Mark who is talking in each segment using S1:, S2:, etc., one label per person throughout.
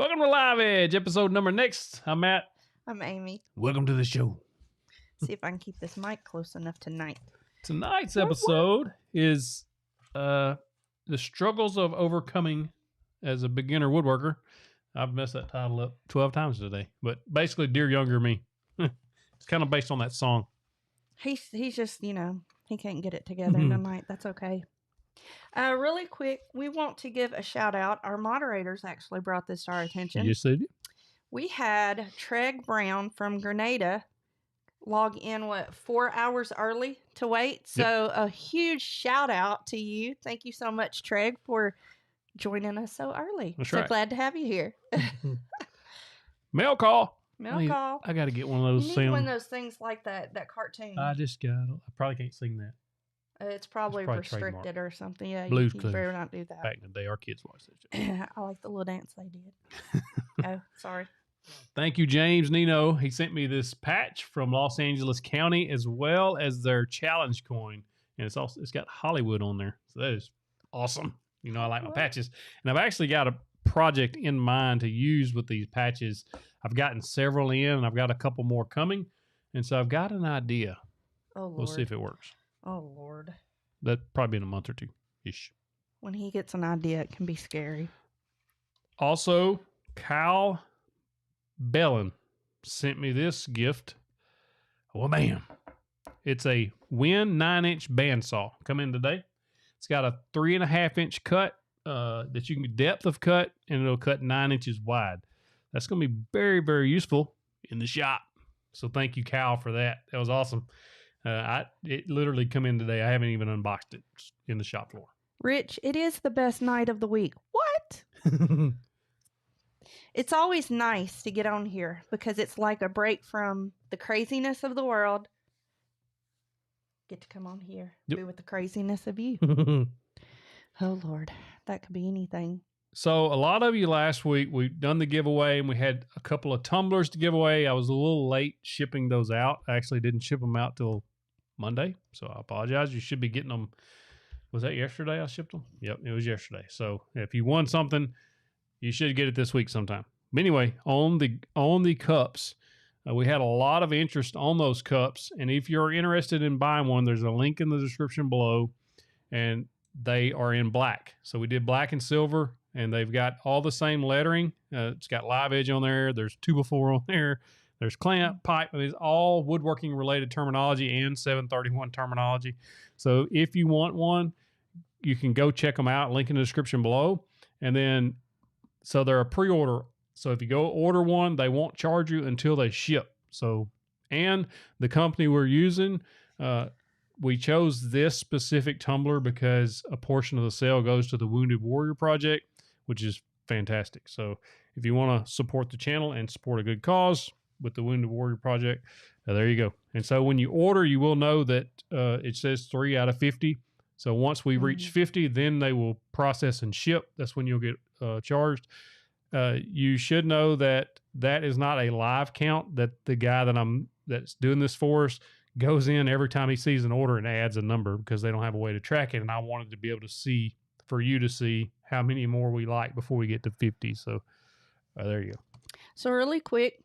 S1: Welcome to Live Edge, episode number next. I'm Matt.
S2: I'm Amy.
S1: Welcome to the show.
S2: See if I can keep this mic close enough tonight.
S1: Tonight's episode is the struggles of overcoming as a beginner woodworker. I've messed that title up 12 times today, but basically, Dear Younger Me. It's kind of based on that song.
S2: He's just, he can't get it together tonight. That's okay. Really quick, we want to give a shout out. Our moderators actually brought this to our attention.
S1: Yes, they did.
S2: We had Craig Brown from Grenada log in, 4 hours early to wait. So a huge shout out to you. Thank you so much, Treg, for joining us so early.
S1: That's
S2: so
S1: right.
S2: glad to have you here.
S1: Mail call.
S2: Mail call.
S1: I got to get one of those.
S2: You need one of those things like that cartoon.
S1: I probably can't sing that.
S2: It's probably restricted
S1: trademark.
S2: Or something. Yeah,
S1: Blues
S2: you
S1: Clues.
S2: better not do that.
S1: Back in the day, our kids watched that show.
S2: I like the little dance they did. Oh, sorry.
S1: Thank you, James Nino. He sent me this patch from Los Angeles County as well as their challenge coin. And it's got Hollywood on there. So that is awesome. You know, I like my patches. And I've actually got a project in mind to use with these patches. I've gotten several in and I've got a couple more coming. And so I've got an idea.
S2: Oh, Lord.
S1: We'll see if it works.
S2: Oh, Lord.
S1: That'll probably be in a month or two-ish.
S2: When he gets an idea, it can be scary.
S1: Also, Kyle Bellin sent me this gift. Oh, man. It's a Win 9-inch bandsaw. Come in today. It's got a 3.5-inch cut that you can depth of cut, and it'll cut 9 inches wide. That's going to be very, very useful in the shop. So thank you, Kyle, for that. That was awesome. It literally come in today. I haven't even unboxed it. It's in the shop floor.
S2: Rich, it is the best night of the week. What? It's always nice to get on here because it's like a break from the craziness of the world. Get to come on here, be with the craziness of you. Oh, Lord. That could be anything.
S1: So a lot of you last week, we've done the giveaway and we had a couple of tumblers to give away. I was a little late shipping those out. I actually didn't ship them out till Monday, so I apologize. You should be getting them. Was that yesterday I shipped them? Yep, it was yesterday. So if you won something, you should get it this week sometime. But anyway, on the cups, we had a lot of interest on those cups. And if you're interested in buying one, there's a link in the description below, and they are in black. So we did black and silver, and they've got all the same lettering. It's got Live Edge on there. There's 2x4 on there. There's clamp, pipe. I mean, it's all woodworking related terminology and 731 terminology. So if you want one, you can go check them out. Link in the description below. And then, so they're a pre-order. So if you go order one, they won't charge you until they ship. So, and the company we're using, we chose this specific tumbler because a portion of the sale goes to the Wounded Warrior Project, which is fantastic. So if you want to support the channel and support a good cause with the Wounded Warrior Project, there you go. And so when you order, you will know that it says 3 out of 50. So once we reach 50, then they will process and ship. That's when you'll get charged. You should know that is not a live count, that the guy that's doing this for us goes in every time he sees an order and adds a number because they don't have a way to track it. And I wanted to be able to see, for you to see how many more we like before we get to 50. So there you go. So
S2: really quick,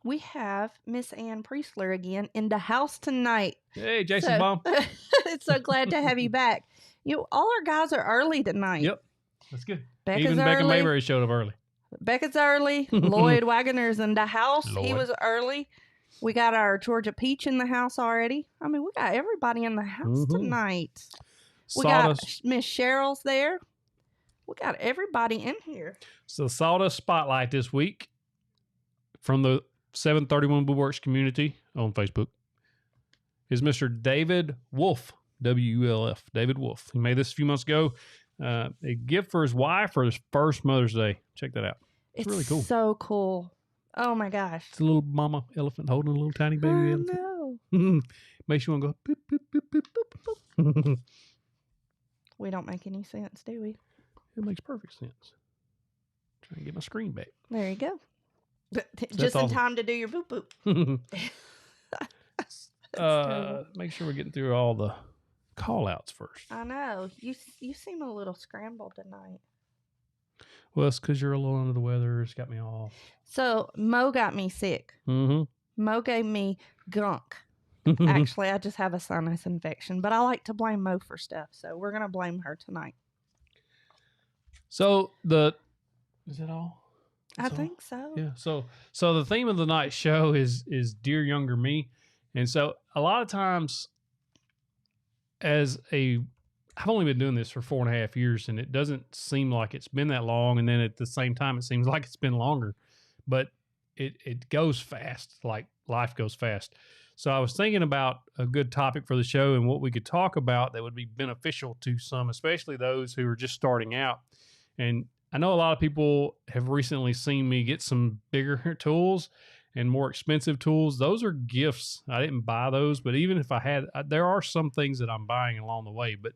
S2: we have Miss Ann Priestler again in the house tonight.
S1: Hey, Jason Baum.
S2: So glad to have you back. All our guys are early tonight.
S1: Yep. That's good.
S2: Becca's
S1: Even
S2: early.
S1: Becca Mayberry showed up early.
S2: Becca's early. Lloyd Wagner's in the house.
S1: Lloyd.
S2: He was early. We got our Georgia Peach in the house already. I mean, we got everybody in the house tonight. We got Miss Cheryl's there. We got everybody in here.
S1: So Sawdust Spotlight this week from the 731 Woodworks community on Facebook is Mr. David Wolf, W-U-L-F, David Wolf. He made this a few months ago. A gift for his wife for his first Mother's Day. Check that out. It's really cool.
S2: So cool. Oh my gosh.
S1: It's a little mama elephant holding a little tiny baby elephant.
S2: No.
S1: Makes you want to go boop, boop, boop, boop, boop.
S2: We don't make any sense, do we?
S1: It makes perfect sense. Trying to get my screen back.
S2: There you go.
S1: Just
S2: in time to do your boop boop.
S1: Make sure we're getting through all the call outs first.
S2: I know. You seem a little scrambled tonight.
S1: Well, it's because you're a little under the weather. It's got me all.
S2: So Mo got me sick.
S1: Mm-hmm.
S2: Mo gave me gunk. Actually, I just have a sinus infection, but I like to blame Mo for stuff, so we're gonna blame her tonight.
S1: So is that all?
S2: That's I think so.
S1: Yeah. So the theme of the night show is Dear Younger Me, and so a lot of times, I've only been doing this for 4.5 years, and it doesn't seem like it's been that long, and then at the same time, it seems like it's been longer, but it goes fast. Like life goes fast. So I was thinking about a good topic for the show and what we could talk about that would be beneficial to some, especially those who are just starting out. And I know a lot of people have recently seen me get some bigger tools and more expensive tools. Those are gifts. I didn't buy those, but even if I had, there are some things that I'm buying along the way, but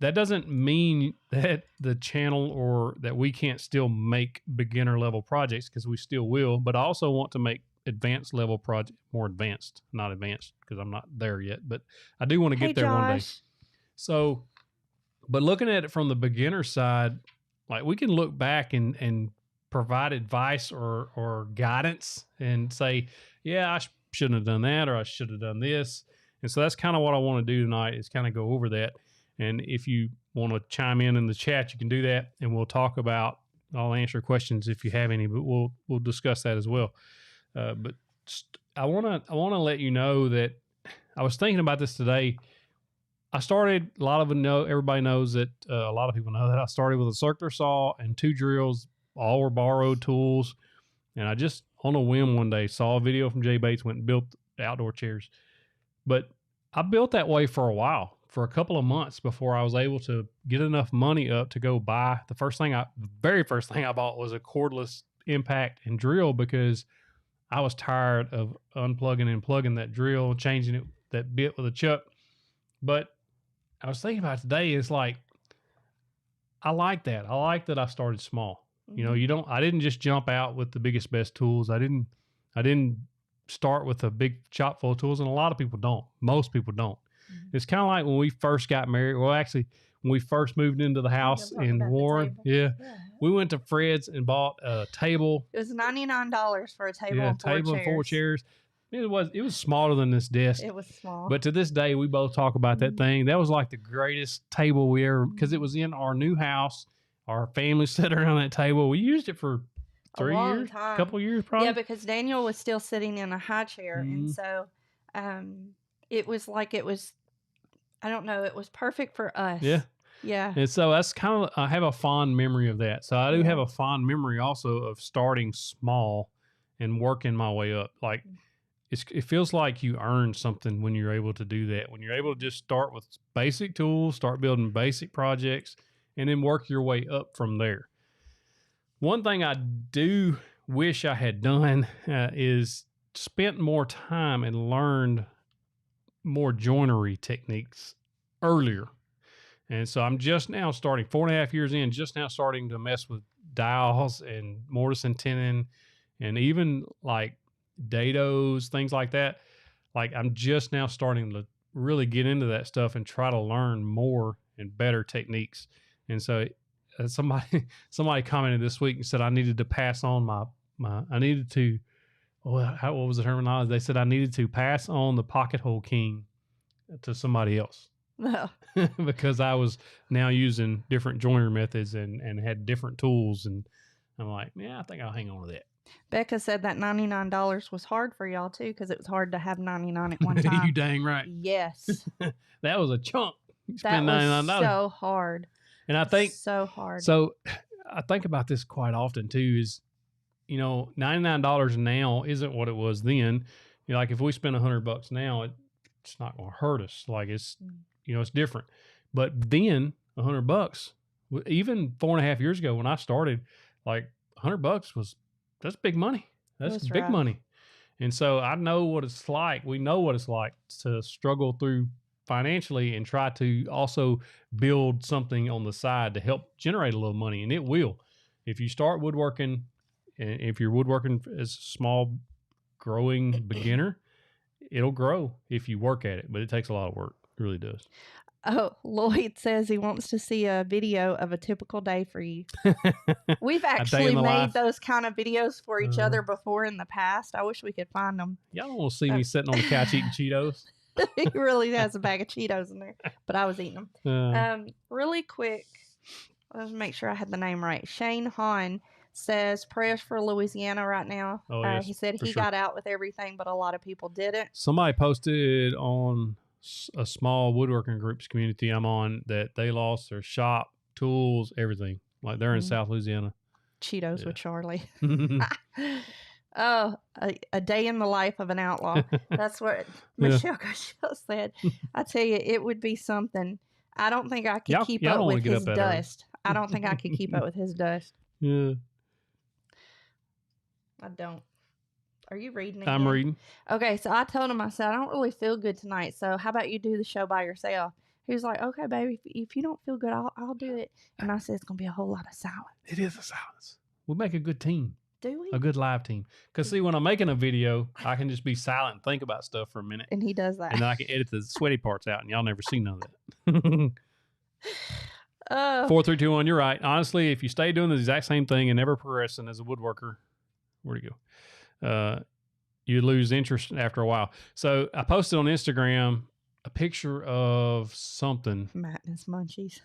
S1: that doesn't mean that the channel or that we can't still make beginner level projects, because we still will, but I also want to make advanced level project, more advanced, not advanced because I'm not there yet, but I do want to get there one day. So, but looking at it from the beginner side, like we can look back and provide advice or guidance and say, yeah, I shouldn't have done that, or I should have done this. And so that's kind of what I want to do tonight, is kind of go over that. And if you want to chime in the chat, you can do that, and we'll talk about, I'll answer questions if you have any, but we'll discuss that as well. But I want to let you know that I was thinking about this today. I started, everybody knows that, a lot of people know that I started with a circular saw and 2 drills. All were borrowed tools. And I just, on a whim one day, saw a video from Jay Bates, went and built outdoor chairs. But I built that way for a while, for a couple of months, before I was able to get enough money up to go buy. The very first thing I bought was a cordless impact and drill, because I was tired of unplugging and plugging that drill, changing that bit with a chuck. But I was thinking about it today, it's like, I like that. I like that I started small. Mm-hmm. I didn't just jump out with the biggest, best tools. I didn't start with a big shop full of tools, and a lot of people don't. Most people don't. Mm-hmm. It's kind of like when we first got married. Well, actually, when we first moved into the house in Warren, we went to Fred's and bought a table.
S2: It was $99 for a table and 4 chairs.
S1: And 4 chairs. It was smaller than this desk.
S2: It was small.
S1: But to this day, we both talk about that thing. That was like the greatest table we ever, because it was in our new house. Our family sat around that table. We used it for 3 years, a couple years probably.
S2: Yeah, because Daniel was still sitting in a high chair. And so it was, I don't know, it was perfect for us. Yeah. Yeah.
S1: And so that's kind of, I have a fond memory of that. So I do have a fond memory also of starting small and working my way up. Like, it feels like you earn something when you're able to do that. When you're able to just start with basic tools, start building basic projects, and then work your way up from there. One thing I do wish I had done is spent more time and learned more joinery techniques earlier. And so I'm just now starting, 4.5 years in, just now starting to mess with dowels and mortise and tenon, and even like dados, things like that. Like, I'm just now starting to really get into that stuff and try to learn more and better techniques. And so somebody commented this week and said I needed to pass on what was the terminology? They said I needed to pass on the pocket hole king to somebody else. No. Because I was now using different joinery methods and had different tools. And I'm like, yeah, I think I'll hang on to that.
S2: Becca said that $99 was hard for y'all too, because it was hard to have 99 at one time.
S1: You dang right.
S2: Yes.
S1: That was a chunk.
S2: That was so hard.
S1: And I think
S2: so hard.
S1: So I think about this quite often too, is, $99 now isn't what it was then. Like if we spend $100 now, it's not going to hurt us. Like it's different. But then $100, even 4.5 years ago when I started, like $100 that's big money. That's big money. And so I know what it's like. We know what it's like to struggle through financially and try to also build something on the side to help generate a little money. And it will. If you start woodworking, and if you're woodworking as a small growing beginner, it'll grow if you work at it, but it takes a lot of work. It really does.
S2: Oh, Lloyd says he wants to see a video of a typical day for you. We've actually made those kind of videos for each other before in the past. I wish we could find them.
S1: Y'all don't want to see me sitting on the couch eating Cheetos.
S2: He really has a bag of Cheetos in there, but I was eating them. Really quick, let's make sure I had the name right. Shane Hahn says prayers for Louisiana right now.
S1: Oh, yes,
S2: he said he got out with everything, but a lot of people didn't.
S1: Somebody posted on a small woodworking group's community I'm on that they lost their shop, tools, everything. Like they're in South Louisiana.
S2: Cheetos with Charlie. Oh, a day in the life of an outlaw. That's what Michelle Gachelle said. I tell you, it would be something. I don't think I could keep up with his dust. I don't think I could keep up with his dust.
S1: Yeah.
S2: I don't. Are you reading again?
S1: I'm reading.
S2: Okay, so I told him, I said, I don't really feel good tonight, so how about you do the show by yourself? He was like, okay, baby, if you don't feel good, I'll do it. And I said, it's going to be a whole lot of silence.
S1: It is a silence. We'll make a good team.
S2: Do we?
S1: A good live team. Because, see, when I'm making a video, I can just be silent and think about stuff for a minute.
S2: And he does that.
S1: And then I can edit the sweaty parts out, and y'all never see none of that. 4, 3, 2, 1, you're right. Honestly, if you stay doing the exact same thing and never progressing as a woodworker, where'd he go? You lose interest after a while. So I posted on Instagram a picture of something.
S2: Matt and his munchies.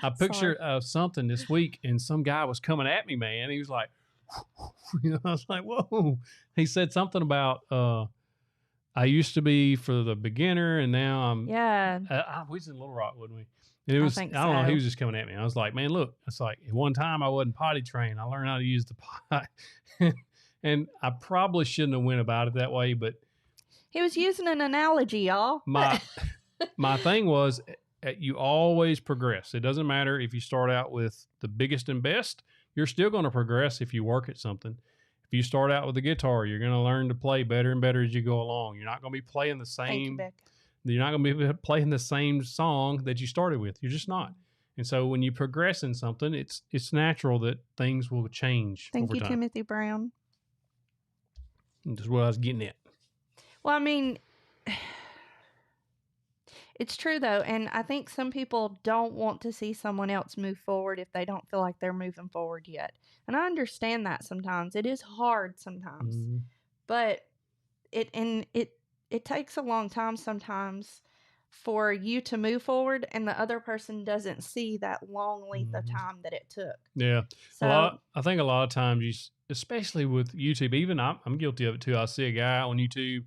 S1: A picture of something this week, and some guy was coming at me, man. He was like, I was like, whoa. He said something about, I used to be for the beginner, and now I'm.
S2: Yeah.
S1: We was in Little Rock, wouldn't we? And it was, I don't know. He was just coming at me. I was like, man, look. It's like at one time I wasn't potty trained. I learned how to use the pot, and I probably shouldn't have went about it that way. But
S2: he was using an analogy, y'all.
S1: My thing was, you always progress. It doesn't matter if you start out with the biggest and best. You're still going to progress if you work at something. If you start out with a guitar, you're going to learn to play better and better as you go along. You're not going to be playing the same. You're not going to be playing the same song that you started with. You're just not. And so when you progress in something, it's natural that things will change.
S2: Thank you,
S1: time.
S2: Timothy Brown.
S1: That's what I was getting at.
S2: Well, I mean, it's true though, and I think some people don't want to see someone else move forward if they don't feel like they're moving forward yet. And I understand that sometimes. It is hard sometimes. But it takes a long time sometimes for you to move forward, and the other person doesn't see that long length of time that it took.
S1: Yeah. So I think a lot of times, especially with YouTube, even I'm guilty of it too. I see a guy on YouTube,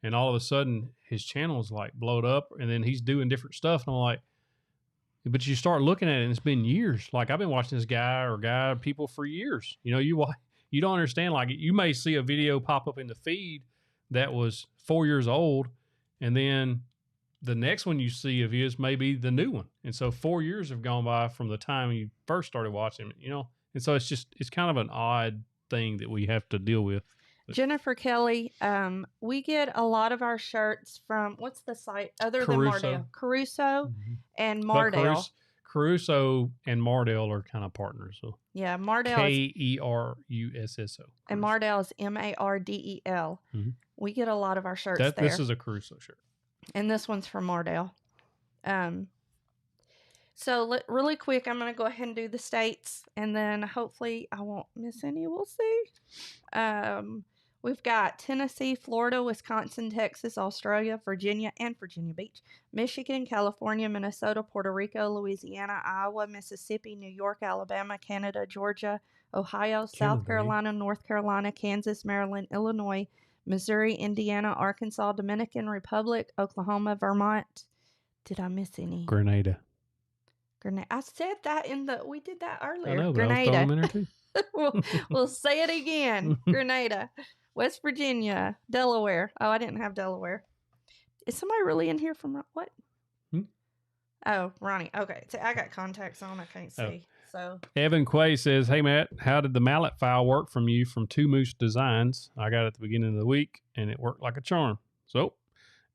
S1: and all of a sudden his channel is like blowed up, and then he's doing different stuff. And I'm like, but you start looking at it, and it's been years. Like I've been watching this guy or people for years. You know, you don't understand. Like you may see a video pop up in the feed that was 4 years old, and then the next one you see of his may be the new one. And so 4 years have gone by from the time you first started watching it, you know? And so it's kind of an odd thing that we have to deal with.
S2: Jennifer Kelly, we get a lot of our shirts from, what's the site other than Mardale? Caruso and Mardale.
S1: Caruso and Mardale are kind of partners. So
S2: yeah, Mardale
S1: Kerusso.
S2: And Mardale is Mardel. We get a lot of our shirts there.
S1: This is a Caruso shirt.
S2: And this one's from Mardale. So really quick, I'm going to go ahead and do the states, and then hopefully I won't miss any. We'll see. We've got Tennessee, Florida, Wisconsin, Texas, Australia, Virginia, and Virginia Beach, Michigan, California, Minnesota, Puerto Rico, Louisiana, Iowa, Mississippi, New York, Alabama, Canada, Georgia, Ohio, South Carolina, North Carolina, Kansas, Maryland, Illinois, Missouri, Indiana, Arkansas, Dominican Republic, Oklahoma, Vermont. Did I miss any?
S1: Grenada.
S2: I said that we did that earlier.
S1: I know, but
S2: Grenada.
S1: I was throwing them in there too.
S2: we'll say it again. Grenada, West Virginia, Delaware. Oh, I didn't have Delaware. Is somebody really in here from what? Oh, Ronnie. Okay. So I got contacts on. I can't see. So
S1: Evan Quay says, hey, Matt, how did the mallet file work from you from Two Moose Designs? I got it at the beginning of the week, and it worked like a charm. So,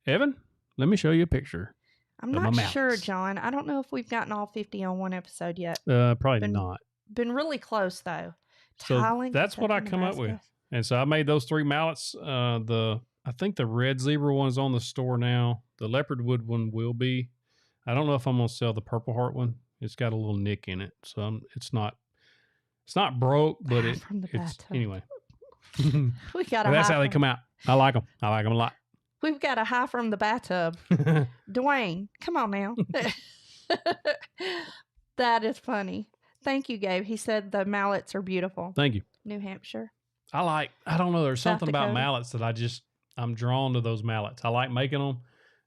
S1: Evan, let me show you a picture.
S2: I'm not sure, John. I don't know if we've gotten all 50 on one episode yet.
S1: Probably not.
S2: Been really close, though.
S1: So that's what I come up with. And so I made those 3 mallets. I think the red zebra one's on the store now. The leopard wood one will be. I don't know if I'm gonna sell the Purple Heart one. It's got a little nick in it, so it's not broke, but
S2: From the
S1: it's
S2: bathtub.
S1: anyway.
S2: We got
S1: But
S2: a
S1: that's
S2: high
S1: how they
S2: from,
S1: come out. I like them. I like them a lot.
S2: We've got a high from the bathtub. Dwayne, come on now. That is funny. Thank you, Gabe. He said the mallets are beautiful.
S1: Thank you.
S2: New Hampshire.
S1: I don't know. There's
S2: South
S1: something about
S2: Dakota.
S1: mallets that I'm drawn to those mallets. I like making them.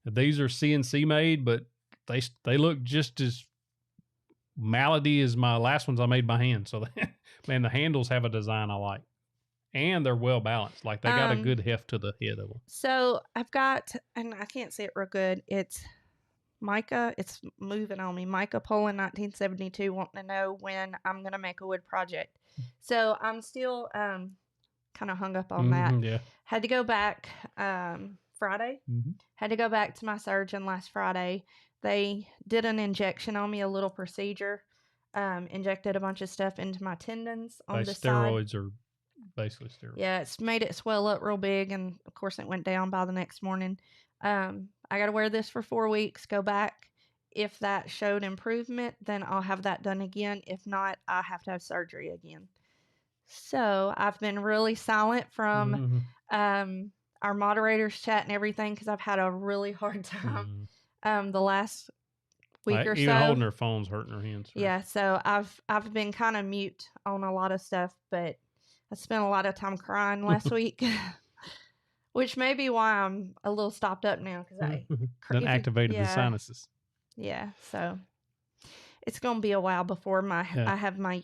S1: These are CNC made, but they look just as mallety as my last ones I made by hand. So, man, the handles have a design I like. And they're well balanced. Like they got a good heft to the head of them.
S2: So I've got, and I can't say it real good. It's Micah. It's moving on me. Micah Poland 1972 wanting to know when I'm going to make a wood project. So I'm still kind of hung up on that.
S1: Yeah.
S2: Had to go back Friday. Had to go back to my surgeon last Friday. They did an injection on me, a little procedure. Injected a bunch of stuff into my tendons on the
S1: steroids
S2: side.
S1: are basically steroids.
S2: Yeah, it's made it swell up real big, and of course it went down by the next morning. I got to wear this for 4 weeks, go back. If that showed improvement, then I'll have that done again. If not, I have to have surgery again. So I've been really silent from our moderators chat and everything because I've had a really hard time the last week or so.
S1: Even holding their phones hurting their hands.
S2: Yeah, so I've been kind of mute on a lot of stuff, but I spent a lot of time crying last week, which may be why I'm a little stopped up now because I
S1: done activated the sinuses.
S2: Yeah, so it's gonna be a while before I have my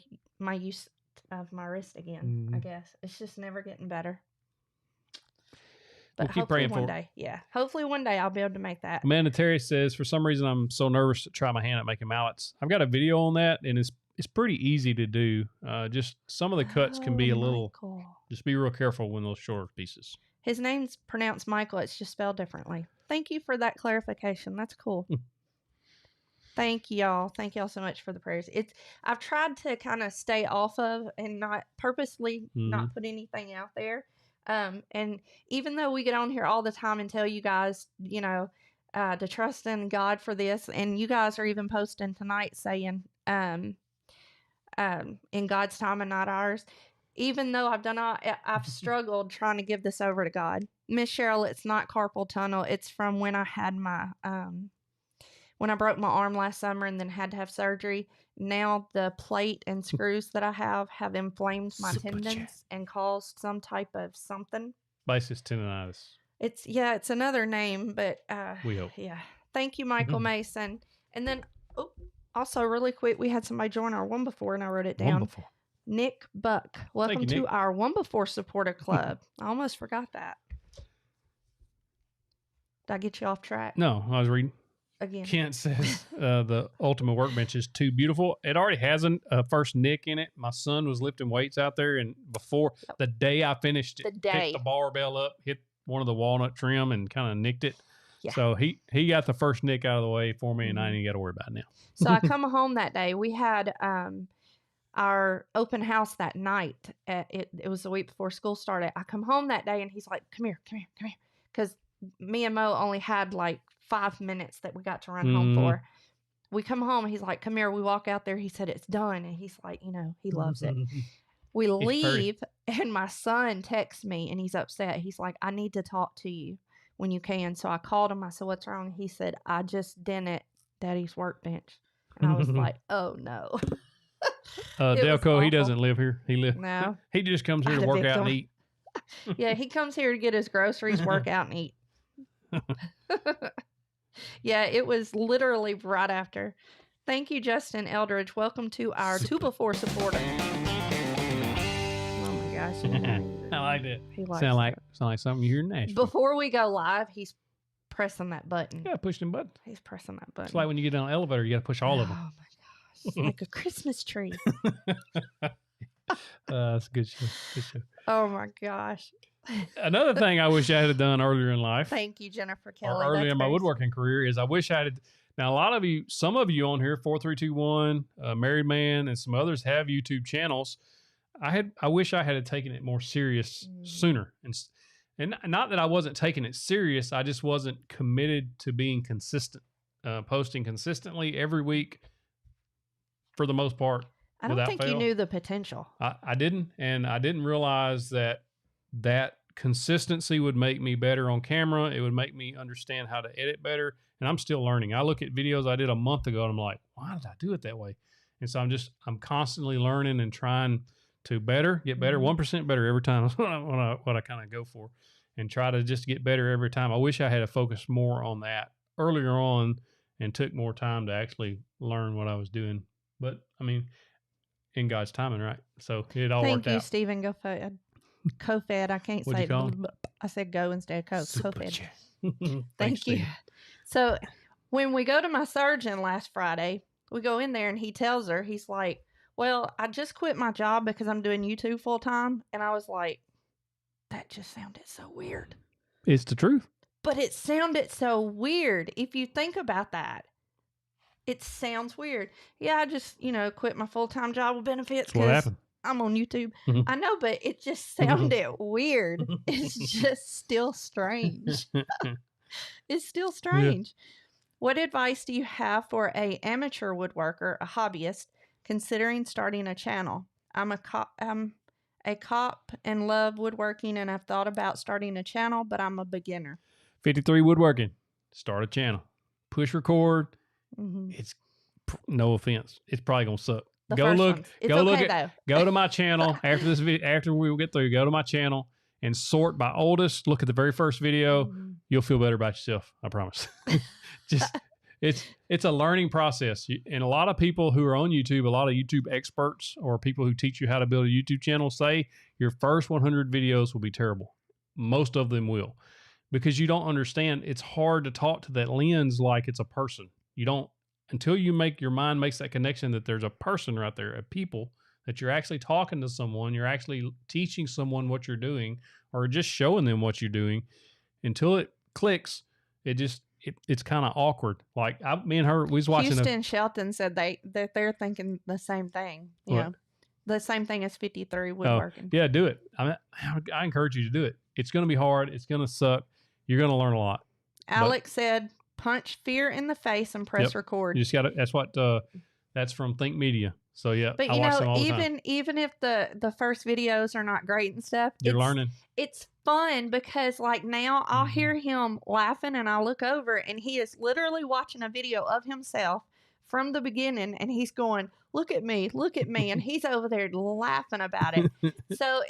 S2: use of my wrist again. I guess it's just never getting better. But
S1: we'll keep praying for
S2: one day, hopefully one day I'll be able to make that.
S1: Amanda Terry says, for some reason I'm so nervous to try my hand at making mallets. I've got a video on that, and it's pretty easy to do. Just some of the cuts can be a little. Just be real careful when those shorter pieces.
S2: His name's pronounced Michael. It's just spelled differently. Thank you for that clarification. That's cool. Thank y'all. Thank y'all so much for the prayers. I've tried to kind of stay off of and not purposely not put anything out there. And even though we get on here all the time and tell you guys, to trust in God for this, and you guys are even posting tonight saying, in God's time and not ours. Even though I've struggled trying to give this over to God. Miss Cheryl, it's not carpal tunnel. It's from when I had when I broke my arm last summer and then had to have surgery. Now the plate and screws that I have inflamed my tendons and caused some type of something.
S1: Basis tendonitis.
S2: It's another name, but
S1: we hope.
S2: Yeah. Thank you, Michael Mason. And then also really quick, we had somebody join our One Before and I wrote it down.
S1: One Before.
S2: Nick Buck. Welcome to our One Before supporter club. I almost forgot that. Did I get you off track?
S1: No, I was reading.
S2: Again.
S1: Kent says the Ultimate Workbench is too beautiful. It already has a first nick in it. My son was lifting weights out there, and before the day I finished it, picked the barbell up, hit one of the walnut trim, and kind of nicked it. Yeah. So he got the first nick out of the way for me, and I ain't got to worry about it now.
S2: So I come home that day. We had our open house that night. It was the week before school started. I come home that day, and he's like, come here. Because me and Mo only had like 5 minutes that we got to run home for. We come home, and he's like, come here. We walk out there. He said, it's done. And he's like, he loves it. We leave, and my son texts me, and he's upset. He's like, I need to talk to you when you can. So I called him. I said, what's wrong? He said, I just dented Daddy's workbench. And I was like, oh, no.
S1: Delco, he doesn't live here.
S2: No.
S1: He just comes here to work out and eat.
S2: Yeah, he comes here to get his groceries, work out, and eat. Yeah, it was literally right after. Thank you, Justin Eldridge. Welcome to our Two Before supporter. Oh my gosh.
S1: I like that.
S2: Sound
S1: like something you hear in Nashville.
S2: Before we go live, he's pressing that button.
S1: Yeah, push them buttons.
S2: He's pressing that button.
S1: It's like when you get on an elevator, you got to push all of them.
S2: Oh my gosh. It's like a Christmas tree.
S1: That's a good show.
S2: Oh my gosh.
S1: Another thing I wish I had done earlier in life.
S2: Thank you, Jennifer Kelly.
S1: Or earlier in my woodworking career is I wish I had. Now, some of you on here, 4321, Married Man, and some others have YouTube channels. I wish I had taken it more serious sooner. And not that I wasn't taking it serious, I just wasn't committed to being consistent. posting consistently every week for the most part.
S2: I don't
S1: without
S2: think
S1: fail.
S2: you knew the potential.
S1: I didn't, and I didn't realize that consistency would make me better on camera. It would make me understand how to edit better, and I'm still learning. I look at videos I did a month ago, and I'm like, why did I do it that way? And so I'm constantly learning and trying to get better, 1% better every time. That's what I kind of go for, and try to just get better every time. I wish I had to focus more on that earlier on and took more time to actually learn what I was doing. But I mean, in God's timing, right? So it all worked out.
S2: Thank you, Stephen. Co-fed. I can't
S1: What'd
S2: say
S1: you call him?
S2: I said go instead of co.
S1: Super
S2: Co-fed.
S1: chat.
S2: Thank
S1: Thanks,
S2: you.
S1: Steve.
S2: So when we go to my surgeon last Friday, we go in there and he tells her, he's like, well, I just quit my job because I'm doing YouTube full time. And I was like, that just sounded so weird.
S1: It's the truth.
S2: But it sounded so weird. If you think about that, it sounds weird. Yeah, I just, quit my full-time job with benefits because I'm on YouTube.
S1: Mhm.
S2: I know, but it just sounded weird. It's just still strange. It's still strange. Yeah. What advice do you have for an amateur woodworker, a hobbyist, considering starting a channel? I'm a cop and love woodworking, and I've thought about starting a channel, but I'm a beginner.
S1: 53 Woodworking. Start a channel. Push record.
S2: Mm-hmm.
S1: It's no offense. It's probably gonna suck.
S2: Go look
S1: to my channel after this video. After we get through, go to my channel and sort by oldest. Look at the very first video. Mm-hmm. You'll feel better about yourself. I promise. Just it's a learning process, and a lot of people who are on YouTube, a lot of YouTube experts or people who teach you how to build a YouTube channel say your first 100 videos will be terrible. Most of them will, because you don't understand. It's hard to talk to that lens like it's a person. You don't, until your mind makes that connection that there's a person right there, a people, that you're actually talking to someone, you're actually teaching someone what you're doing, or just showing them what you're doing. Until it clicks, it's kind of awkward. Like me and her, we was watching.
S2: Houston Shelton said that they're thinking the same thing. You know, the same thing as 53 Woodworking.
S1: Oh, yeah, do it. I encourage you to do it. It's going to be hard. It's going to suck. You're going to learn a lot.
S2: Alex said, punch fear in the face and press record.
S1: You just got to, that's from Think Media. So yeah,
S2: but
S1: I watch them all the time.
S2: even if the first videos are not great and stuff,
S1: you're learning.
S2: It's fun because like now I'll hear him laughing and I look over and he is literally watching a video of himself from the beginning and he's going, look at me, and he's over there laughing about it. So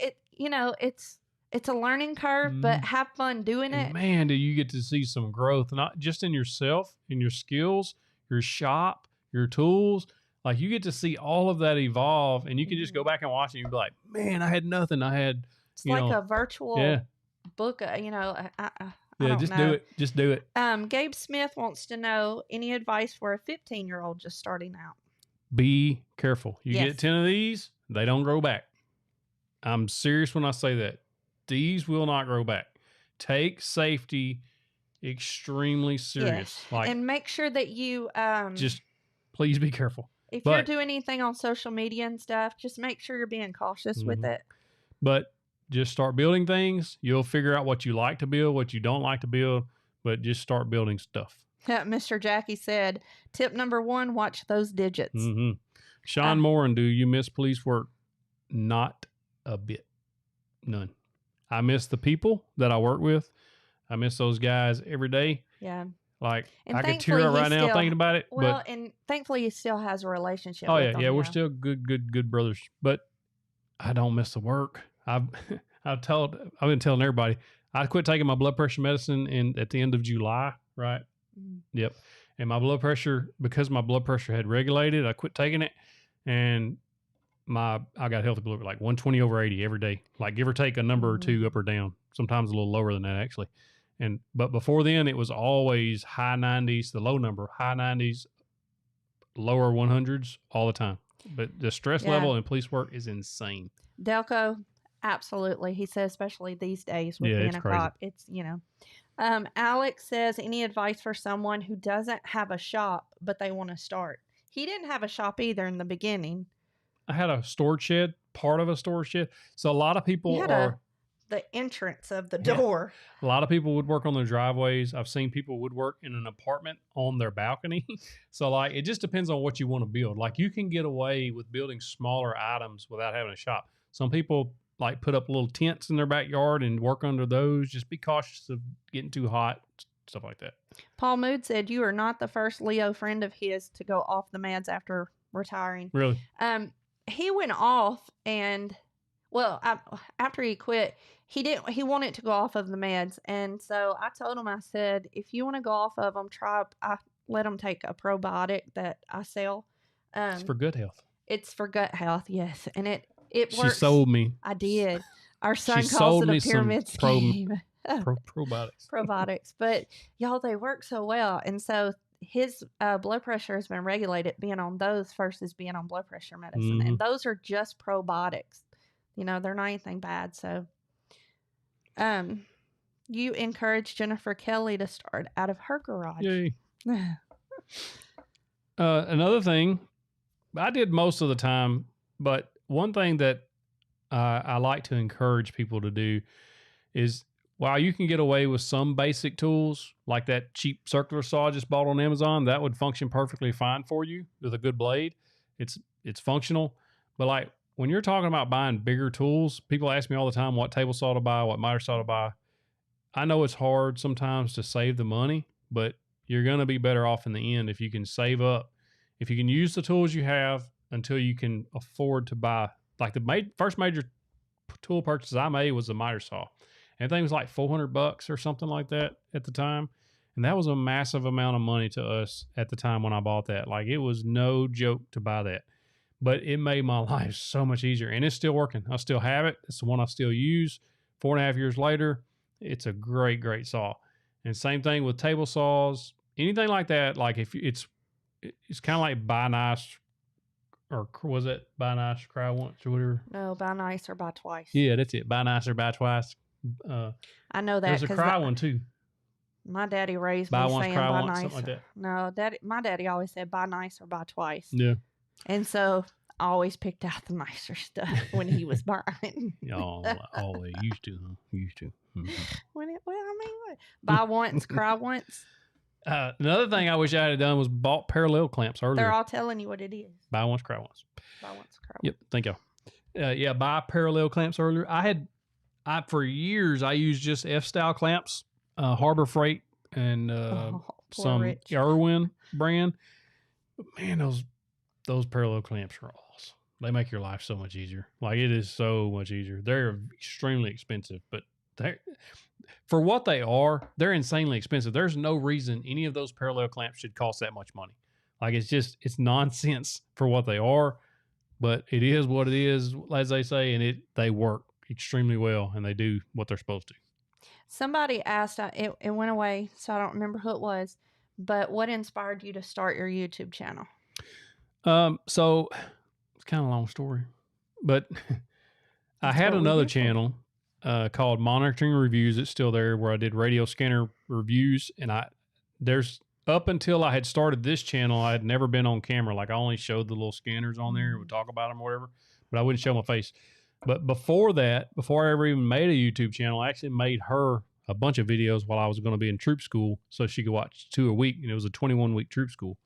S2: it's a learning curve, but have fun doing it.
S1: Man, do you get to see some growth, not just in yourself, in your skills, your shop, your tools. Like you get to see all of that evolve, and you can just go back and watch it and you'd be like, man, I had nothing. It's
S2: like a virtual book, I
S1: just do it. Just do it.
S2: Gabe Smith wants to know any advice for a 15-year-old just starting out.
S1: Be careful. You get 10 of these, they don't grow back. I'm serious when I say that. These will not grow back. Take safety extremely serious.
S2: Yes. And make sure that you
S1: just please be careful.
S2: If you're doing anything on social media and stuff, just make sure you're being cautious with it.
S1: But just start building things. You'll figure out what you like to build, what you don't like to build, but just start building stuff.
S2: Mr. Jackie said, tip number 1, watch those digits.
S1: Sean Moran, do you miss police work? Not a bit. None. I miss the people that I work with. I miss those guys every day.
S2: Yeah.
S1: Like, I could tear up right now thinking about it.
S2: Well, and thankfully he still has a relationship
S1: with
S2: them.
S1: Yeah, we're still good brothers. But I don't miss the work. I've been telling everybody, I quit taking my blood pressure medicine at the end of July, right? Yep. And my blood pressure, because my blood pressure had regulated, I quit taking it. And I got healthy blood like 120/80 every day, like give or take a number or two up or down, sometimes a little lower than that actually. But before then it was always high 90s, the low number, high 90s, lower 100s all the time. But the stress level in police work is insane.
S2: Delco, absolutely. He says, especially these days with being a cop, it's, Alex says, any advice for someone who doesn't have a shop, but they want to start? He didn't have a shop either in the beginning.
S1: I had a storage shed, part of a storage shed. So a lot of people
S2: the entrance of the
S1: Yeah.
S2: door.
S1: A lot of people would work on their driveways. I've seen people would work in an apartment on their balcony. So like it just depends on what you want to build. Like you can get away with building smaller items without having a shop. Some people like put up little tents in their backyard and work under those. Just be cautious of getting too hot, stuff like that.
S2: Paul Mood said you are not the first Leo friend of his to go off the meds after retiring.
S1: Really?
S2: He went off and after he quit, he wanted to go off of the meds. And so I told him, I said, if you want to go off of them, I let him take a probiotic that I sell.
S1: It's for gut health.
S2: It's for gut health. Yes. And it works.
S1: She sold me.
S2: I did. Our son
S1: She
S2: calls
S1: sold
S2: it
S1: me
S2: a
S1: some
S2: pyramid scheme.
S1: Probiotics.
S2: Probiotics. But y'all, they work so well. And so his blood pressure has been regulated being on those versus being on blood pressure medicine. And those are just probiotics. You know, they're not anything bad. So you encourage Jennifer Kelly to start out of her garage.
S1: Yay. Another thing, I did most of the time, but one thing that I like to encourage people to do is while you can get away with some basic tools, like that cheap circular saw I just bought on Amazon, that would function perfectly fine for you with a good blade. It's functional. But like when you're talking about buying bigger tools, people ask me all the time what table saw to buy, what miter saw to buy. I know it's hard sometimes to save the money, but you're going to be better off in the end if you can save up. If you can use the tools you have until you can afford to buy. Like the first major tool purchase I made was a miter saw. And the thing was like $400 or something like that at the time. And that was a massive amount of money to us at the time when I bought that. Like it was no joke to buy that. But it made my life so much easier. And it's still working. I still have it. It's the one I still use. 4.5 years later, it's a great, great saw. And same thing with table saws. Anything like that, like if it's kind of like buy nice, or was it buy nice, cry once or whatever?
S2: No, buy nice or buy twice.
S1: Yeah, that's it. Buy nice or buy twice.
S2: I know that.
S1: There's a cry one too.
S2: My daddy raised
S1: buy
S2: me
S1: once,
S2: saying
S1: cry
S2: buy
S1: once,
S2: nice.
S1: something like that.
S2: No, my daddy always said buy nice or buy twice.
S1: Yeah.
S2: And so I always picked out the nicer stuff when he was buying.
S1: Oh, always used to. Used to.
S2: Mm-hmm. Buy once, cry once.
S1: Another thing I wish I had done was bought parallel clamps earlier.
S2: They're all telling you what it is.
S1: Buy once, cry once.
S2: Buy once, cry once.
S1: Yep. Thank y'all. Buy parallel clamps earlier. For years, I used just F-style clamps, Harbor Freight, and some
S2: Rich.
S1: Irwin brand. But man, those parallel clamps are awesome. They make your life so much easier. Like it is so much easier. They're extremely expensive, but for what they are, they're insanely expensive. There's no reason any of those parallel clamps should cost that much money. Like it's nonsense for what they are, but it is what it is, as they say, and they work extremely well, and they do what they're supposed to.
S2: Somebody asked, it went away, so I don't remember who it was, but what inspired you to start your YouTube channel?
S1: So it's kind of a long story, but I had another channel called Monitoring Reviews. It's still there, where I did radio scanner reviews, and there's up until I had started this channel, I had never been on camera. Like I only showed the little scanners on there and would talk about them or whatever, but I wouldn't show my face. But before that, before I ever even made a YouTube channel, I actually made her a bunch of videos while I was going to be in troop school so she could watch 2 a week. And it was a 21-week troop school.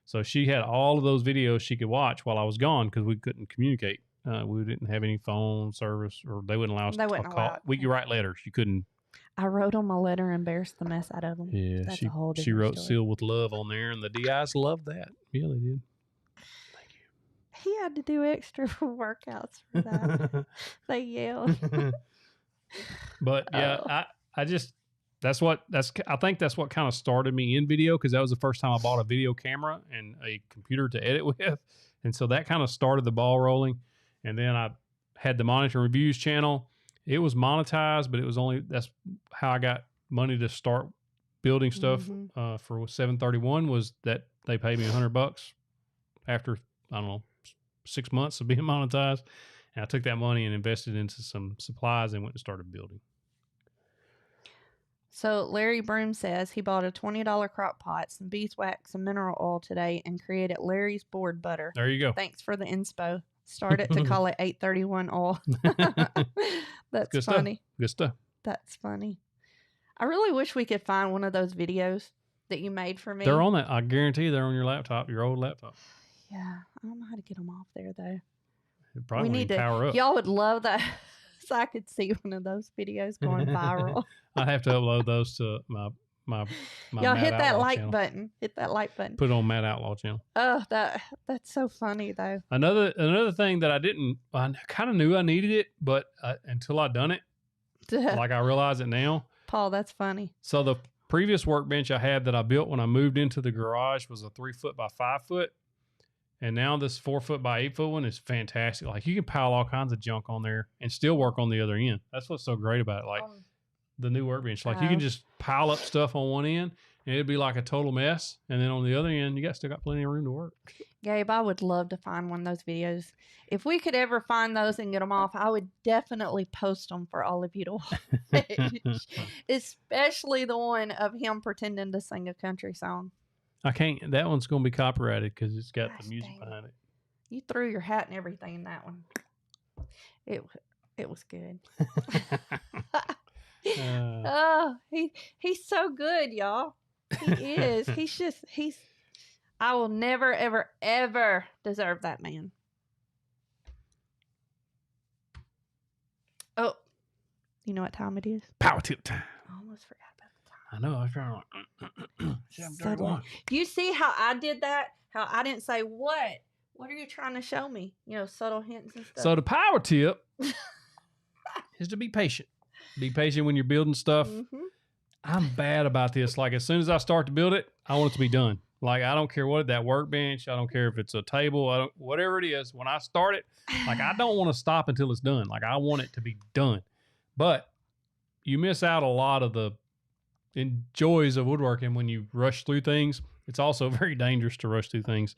S1: So she had all of those videos she could watch while I was gone because we couldn't communicate. We didn't have any phone service, or they wouldn't allow us to call. We could write letters. You couldn't.
S2: I wrote them a letter and embarrassed the mess out of them.
S1: Yeah,
S2: that's
S1: she
S2: a whole
S1: she wrote
S2: story.
S1: "Sealed with Love" on there, and the DIs loved that. Yeah, they did. Thank you.
S2: He had to do extra workouts for that. They yelled.
S1: But yeah, I think that's what kind of started me in video, because that was the first time I bought a video camera and a computer to edit with, and so that kind of started the ball rolling. And then I had the Monitor Reviews channel. It was monetized, but that's how I got money to start building stuff. For 731 was that they paid me $100 after, I don't know, 6 months of being monetized. And I took that money and invested into some supplies and went and started building.
S2: So Larry Broom says he bought a $20 crock pot, some beeswax, and mineral oil today and created Larry's board butter.
S1: There you go.
S2: Thanks for the inspo. Started to call it 831 oil. That's
S1: Good
S2: funny.
S1: stuff. Good stuff.
S2: That's funny. I really wish we could find one of those videos that you made for me.
S1: They're on that. I guarantee they're on your laptop, your old laptop.
S2: Yeah, I don't know how to get them off there though.
S1: Probably
S2: we need to
S1: power up.
S2: Y'all would love that. So I could see one of those videos going viral.
S1: I have to upload those to my
S2: Y'all
S1: Matt
S2: hit that
S1: Outlaw
S2: like
S1: channel.
S2: button. Hit that like button.
S1: Put it on Matt Outlaw channel.
S2: Oh, that's so funny though.
S1: Another thing that I kind of knew I needed it, but until I done it, like I realize it now.
S2: Paul, that's funny.
S1: So the previous workbench I had that I built when I moved into the garage was a 3 foot by 5 foot. And now this 4 foot by 8 foot one is fantastic. Like you can pile all kinds of junk on there and still work on the other end. That's what's so great about it. Like the new workbench, like you can just pile up stuff on one end and it'd be like a total mess. And then on the other end, you still got plenty of room to work.
S2: Gabe, I would love to find one of those videos. If we could ever find those and get them off, I would definitely post them for all of you to watch. Especially the one of him pretending to sing a country song.
S1: I can't. That one's going to be copyrighted because it's got the music behind it.
S2: You threw your hat and everything in that one. It was good. Oh, he's so good, y'all. He is. He's. I will never, ever, ever deserve that man. Oh, you know what time it is?
S1: Power tip time.
S2: I almost forgot about the time.
S1: I know. I was trying to. 7:31.
S2: Do you see how I did that? How I didn't say what? What are you trying to show me? You know, subtle hints and stuff.
S1: So the power tip is to be patient. Be patient when you're building stuff.
S2: Mm-hmm.
S1: I'm bad about this. Like as soon as I start to build it, I want it to be done. Like I don't care what that workbench. I don't care if it's a table. Whatever it is. When I start it, like I don't want to stop until it's done. Like I want it to be done. But you miss out a lot of the joys of woodworking when you rush through things. It's also very dangerous to rush through things.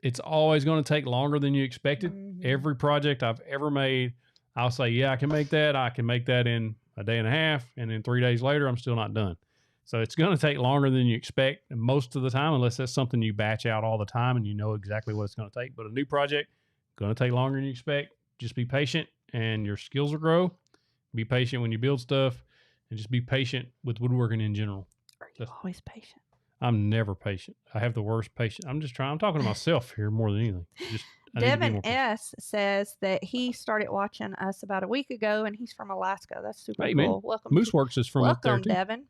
S1: It's always going to take longer than you expected. Mm-hmm. Every project I've ever made, I'll say, yeah, I can make that. I can make that in a day and a half. And then 3 days later, I'm still not done. So it's going to take longer than you expect most of the time, unless that's something you batch out all the time and you know exactly what it's going to take. But a new project, going to take longer than you expect. Just be patient and your skills will grow. Be patient when you build stuff and just be patient with woodworking in general.
S2: Are you always patient?
S1: I'm never patient. I have the worst patience. I'm talking to myself here more than anything.
S2: Devin S. says that he started watching us about a week ago and he's from Alaska. That's super cool.
S1: Man. Welcome. Mooseworks is from up there too.
S2: Devin.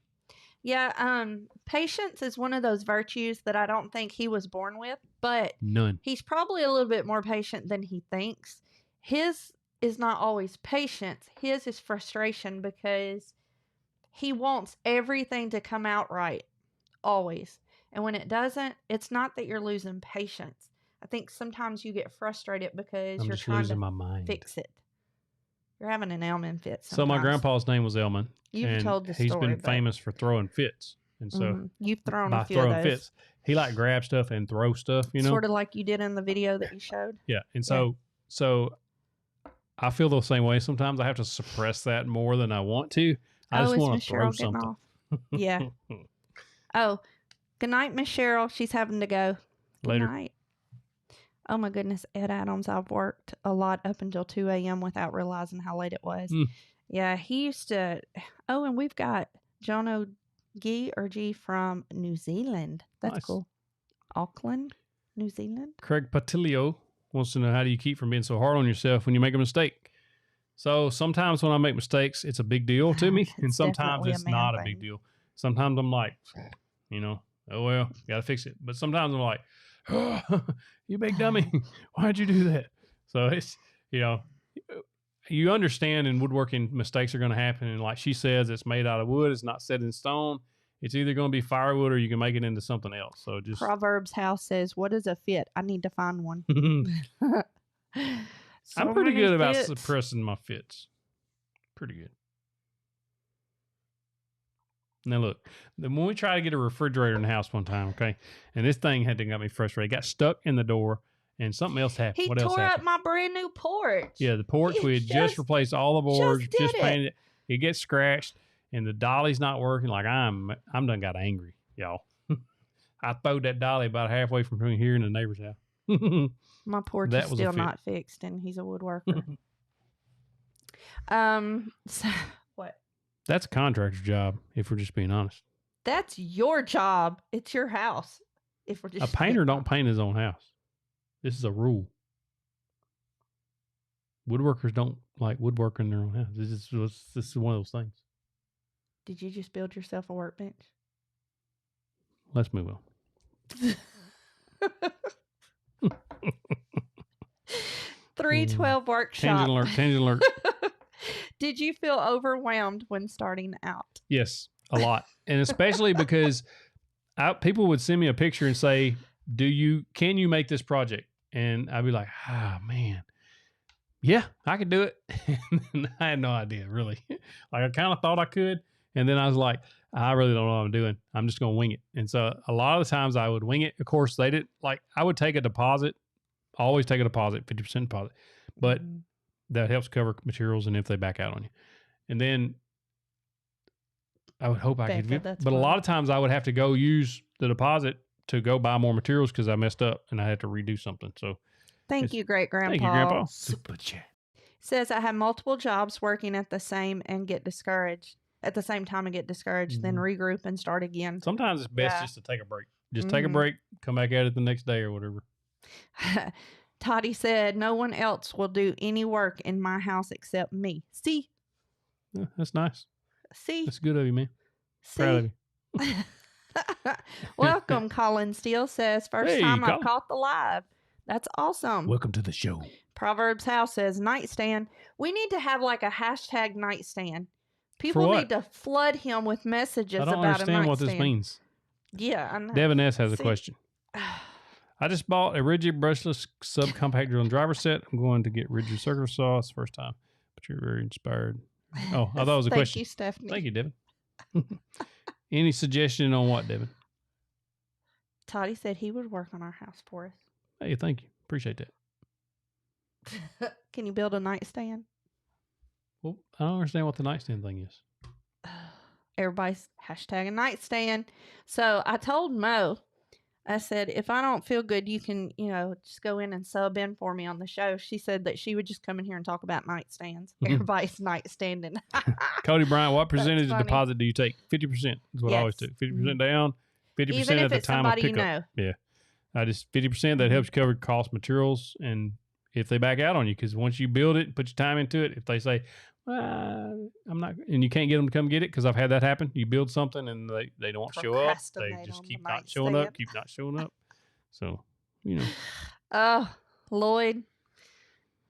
S2: Yeah, patience is one of those virtues that I don't think he was born with, but
S1: none.
S2: He's probably a little bit more patient than he thinks. His is not always patience. His is frustration because he wants everything to come out right, always. And when it doesn't, it's not that you're losing patience. I think sometimes you get frustrated because you're trying to fix it. You're having an Elman fit sometimes.
S1: So my grandpa's name was Elman.
S2: You've told the story.
S1: He's been famous for throwing fits. And so
S2: you've thrown a few of those.
S1: Fits, he like grab stuff and throw stuff, you know.
S2: Sort of like you did in the video that you showed.
S1: Yeah. And so I feel the same way. Sometimes I have to suppress that more than I want to. I just want to throw something.
S2: Yeah. Oh, good night, Miss Cheryl. She's having to go. Good night. Oh my goodness, Ed Adams. I've worked a lot up until 2 a.m. without realizing how late it was. Yeah, he used to. Oh, and we've got Jono G from New Zealand. That's nice. Cool. Auckland, New Zealand.
S1: Craig Patilio wants to know, how do you keep from being so hard on yourself when you make a mistake? So sometimes when I make mistakes, it's a big deal to me. And sometimes it's not a big deal. Sometimes I'm like, oh well, got to fix it. But sometimes I'm like, oh, you big dummy. Why'd you do that? So it's, you understand in woodworking mistakes are going to happen. And like she says, it's made out of wood. It's not set in stone. It's either going to be firewood or you can make it into something else. So just
S2: Proverbs House says, what is a fit? I need to find one.
S1: I'm pretty good about suppressing my fits. Pretty good. Now look, when we tried to get a refrigerator in the house one time, okay, and this thing got me frustrated. It got stuck in the door, and something else happened.
S2: What else happened? He tore up my brand new porch.
S1: Yeah, the porch. We had just replaced all the boards, just painted it. It gets scratched, and the dolly's not working. Like I'm done got angry, y'all. I throwed that dolly about halfway from here in the neighbor's house.
S2: My porch is still not fixed, and he's a woodworker. So, what?
S1: That's a contractor's job, if we're just being honest.
S2: That's your job. It's your house. If we're
S1: A
S2: just
S1: painter don't paint his own house. This is a rule. Woodworkers don't like woodworking their own house. This is one of those things.
S2: Did you just build yourself a workbench?
S1: Let's move on.
S2: 312 workshop.
S1: Tangent alert.
S2: Did you feel overwhelmed when starting out?
S1: Yes, a lot. And especially because people would send me a picture and say, can you make this project? And I'd be like, man, yeah, I could do it. And I had no idea, really. Like, I kind of thought I could. And then I was like, I really don't know what I'm doing. I'm just going to wing it. And so a lot of the times I would wing it. Of course, they didn't I would take a deposit, always take a deposit, 50% deposit, but that helps cover materials and if they back out on you. And then I would hope I could, but a lot of times I would have to go use the deposit to go buy more materials because I messed up and I had to redo something. So
S2: thank you, great grandpa.
S1: Thank you, Grandpa. Super chat.
S2: Says I have multiple jobs working at the same time and get discouraged, then regroup and start again.
S1: Sometimes it's best just to take a break. Just take a break, come back at it the next day or whatever.
S2: Toddy said, no one else will do any work in my house except me. See?
S1: Yeah, that's nice.
S2: See?
S1: That's good of you, man. Proud of you.
S2: Welcome, Colin Steele says, first time Colin. I caught the live. That's awesome.
S1: Welcome to the show.
S2: Proverbs House says, nightstand. We need to have like a hashtag nightstand. People need to flood him with messages about a nightstand.
S1: I don't understand what this means.
S2: Yeah, I know.
S1: Devin S. has a question. I just bought a rigid brushless subcompact drill and driver set. I'm going to get rigid circular saw. It's the first time, but you're very inspired. Oh, I thought it was a question.
S2: Thank you, Stephanie.
S1: Thank you, Devin. Any suggestion on what, Devin?
S2: Toddy said he would work on our house for us.
S1: Hey, thank you. Appreciate that.
S2: Can you build a nightstand?
S1: Well, I don't understand what the nightstand thing is.
S2: Everybody's hashtag a nightstand. So I told Mo, I said, if I don't feel good, you can, just go in and sub in for me on the show. She said that she would just come in here and talk about nightstands. Everybody's nightstanding.
S1: Cody Brian, what percentage of deposit do you take? 50% is what I always do. 50% down, 50% at the time of pickup. Yeah. I just 50% that helps you cover cost materials and if they back out on you, because once you build it and put your time into it, if they say, I'm not, and you can't get them to come get it, because I've had that happen. You build something and they don't show up. They just keep not showing up. So,
S2: Oh, Lloyd,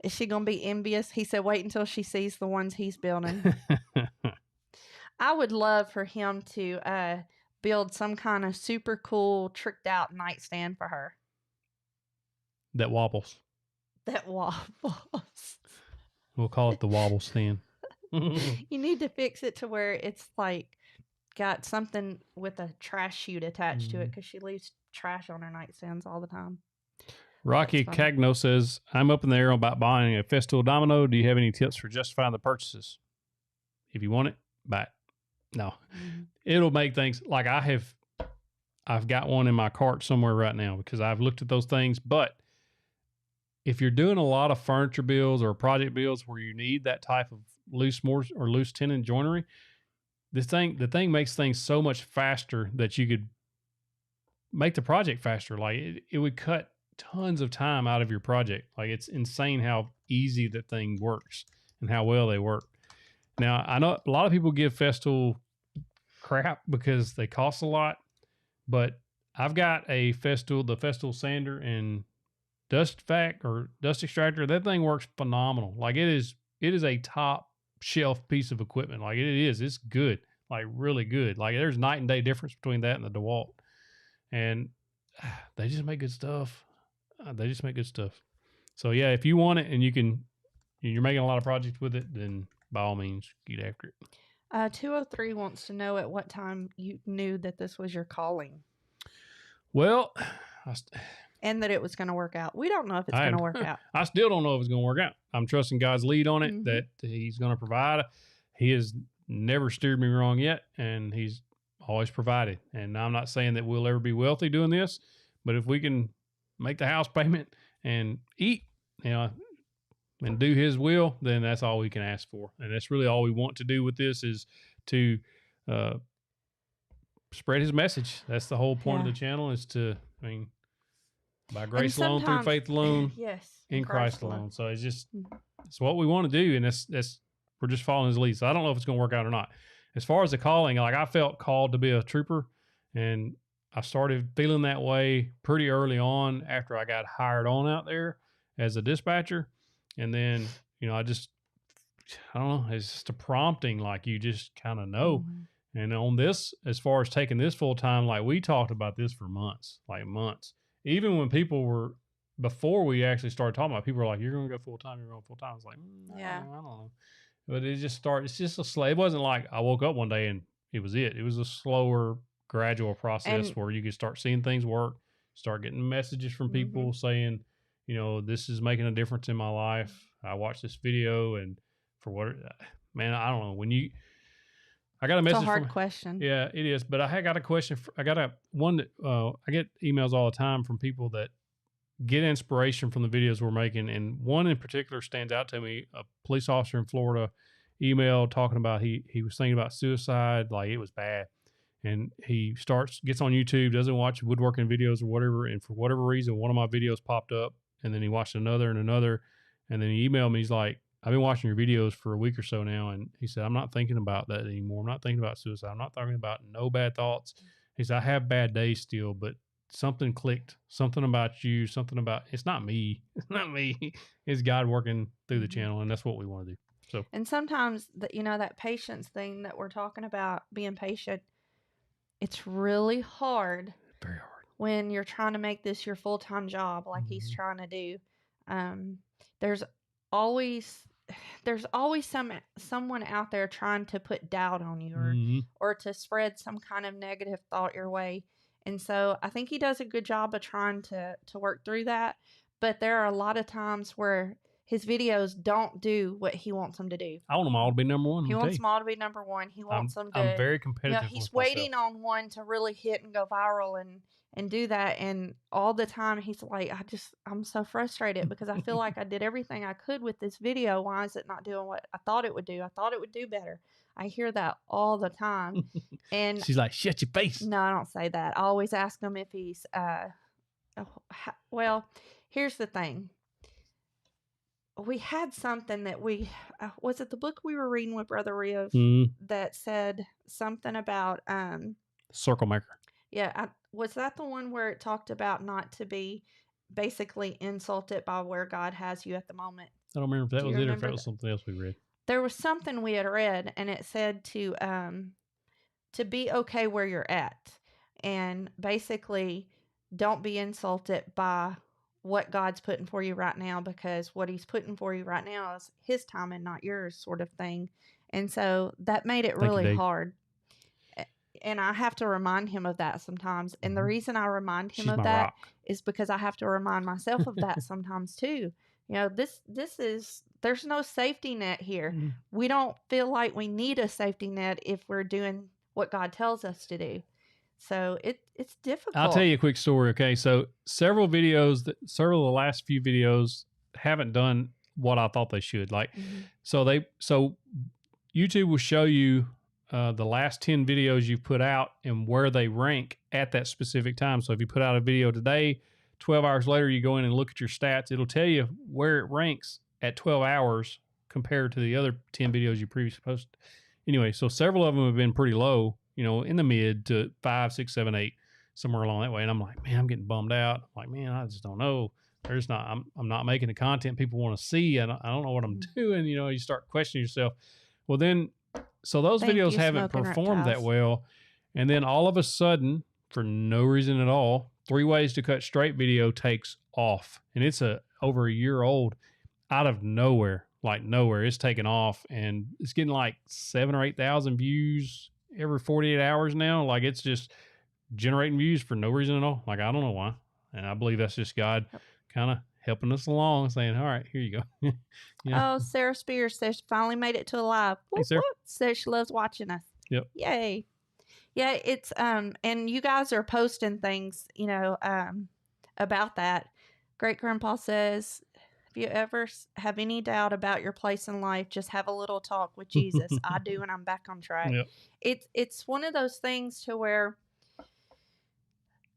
S2: is she going to be envious? He said, wait until she sees the ones he's building. I would love for him to build some kind of super cool, tricked out nightstand for her.
S1: That wobbles. We'll call it the wobble stand.
S2: You need to fix it to where it's like got something with a trash chute attached to it, because she leaves trash on her nightstands all the time.
S1: Rocky Cagno says, I'm up in the air about buying a Festool domino. Do you have any tips for justifying the purchases? If you want it, buy it. No. It'll make things like I've got one in my cart somewhere right now because I've looked at those things. But if you're doing a lot of furniture builds or project builds where you need that type of loose tenon joinery, the thing makes things so much faster that you could make the project faster. Like it would cut tons of time out of your project. Like, it's insane how easy that thing works and how well they work. Now, I know a lot of people give Festool crap because they cost a lot, but I've got the Festool sander and dust vac or dust extractor. That thing works phenomenal. Like, it is a top shelf piece of equipment. Like, it's good, like really good. Like, there's night and day difference between that and the DeWalt, and they just make good stuff. So yeah, if you want it and you're making a lot of projects with it, then by all means get after it.
S2: 203 wants to know at what time you knew that this was your calling.
S1: Well,
S2: and that it was going to work out. We don't know if it's going to work out.
S1: I still don't know if it's going to work out. I'm trusting God's lead on it, that he's going to provide. He has never steered me wrong yet, and he's always provided. And I'm not saying that we'll ever be wealthy doing this, but if we can make the house payment and eat, and do his will, then that's all we can ask for. And that's really all we want to do with this is to spread his message. That's the whole point of the channel is to, by grace alone, through faith alone,
S2: yes,
S1: in Christ alone. So it's just, it's what we want to do. And that's we're just following his lead. So I don't know if it's going to work out or not. As far as the calling, like I felt called to be a trooper, and I started feeling that way pretty early on after I got hired on out there as a dispatcher. And then, I don't know, it's just a prompting, like you just kind of know. Mm-hmm. And on this, as far as taking this full time, like we talked about this for months. Even when people were, before we actually started talking about it, people were like, you're going to go full time, you're going full time. I was like, I don't know. But it just started, it's just a slow, it wasn't like I woke up one day and it was it. It was a slower, gradual process where you could start seeing things work, start getting messages from people saying, this is making a difference in my life. I watched this video, and for what, man, I don't know. I got a message. It's a
S2: hard question.
S1: Yeah, it is. But I got a question. I get emails all the time from people that get inspiration from the videos we're making. And one in particular stands out to me. A police officer in Florida emailed talking about he was thinking about suicide. Like it was bad. And he gets on YouTube, doesn't watch woodworking videos or whatever. And for whatever reason, one of my videos popped up, and then he watched another and another. And then he emailed me. He's like, I've been watching your videos for a week or so now. And he said, I'm not thinking about that anymore. I'm not thinking about suicide. I'm not thinking about no bad thoughts. He said, I have bad days still, but something clicked, something about you, something about, it's not me. It's not me. It's God working through the channel. And that's what we want to do. So,
S2: and sometimes that patience thing that we're talking about, being patient, it's really hard.
S1: Very hard.
S2: When you're trying to make this your full-time job, like he's trying to do. There's always someone out there trying to put doubt on you or to spread some kind of negative thought your way. And so I think he does a good job of trying to work through that. But there are a lot of times where his videos don't do what he wants them to do.
S1: I want them all to be number one.
S2: He wants them all to be number one. He wants them to.
S1: I'm very competitive.
S2: He's waiting on one to really hit and go viral and do that. And all the time he's like, I'm so frustrated because I feel like I did everything I could with this video. Why is it not doing what I thought it would do? I thought it would do better. I hear that all the time. And
S1: she's like, shut your face.
S2: No, I don't say that. I always ask him if he's, well, here's the thing. We had something that was it the book we were reading with Brother Riv that said something about
S1: circle maker.
S2: Yeah, was that the one where it talked about not to be basically insulted by where God has you at the moment?
S1: I don't remember if that was it or if that was something else we read.
S2: There was something we had read, and it said to be okay where you're at, and basically don't be insulted by what God's putting for you right now, because what he's putting for you right now is his time and not yours, sort of thing. And so that made it really hard. And I have to remind him of that sometimes. And the reason I remind him of that is because I have to remind myself of that sometimes too. There's no safety net here. We don't feel like we need a safety net if we're doing what God tells us to do. So it's difficult.
S1: I'll tell you a quick story. Okay. So several of the last few videos haven't done what I thought they should. Like, so YouTube will show you the last 10 videos you put out and where they rank at that specific time. So if you put out a video today, 12 hours later, you go in and look at your stats. It'll tell you where it ranks at 12 hours compared to the other 10 videos you previously posted. Anyway, so several of them have been pretty low, in the mid to 5, 6, 7, 8, somewhere along that way. And I'm like, man, I'm getting bummed out. I'm like, man, I just don't know. I'm not making the content people want to see. I don't know what I'm doing. You start questioning yourself. Well, then, so those videos haven't performed that well. And then all of a sudden, for no reason at all, 3 ways to cut straight video takes off. And it's over a year old. Out of nowhere, like nowhere, it's taken off, and it's getting like 7,000 or 8,000 views every 48 hours now. Like it's just generating views for no reason at all. Like I don't know why, and I believe that's just God kind of helping us along, saying, "All right, here you go."
S2: Oh, Sarah Spears says she finally made it to a live.
S1: Hey, Sarah.
S2: Says she loves watching us.
S1: Yep.
S2: Yay. Yeah, it's and you guys are posting things, about that. Great Grandpa says, If you ever have any doubt about your place in life, just have a little talk with Jesus. I do, and I'm back on track.
S1: Yep.
S2: It's one of those things to where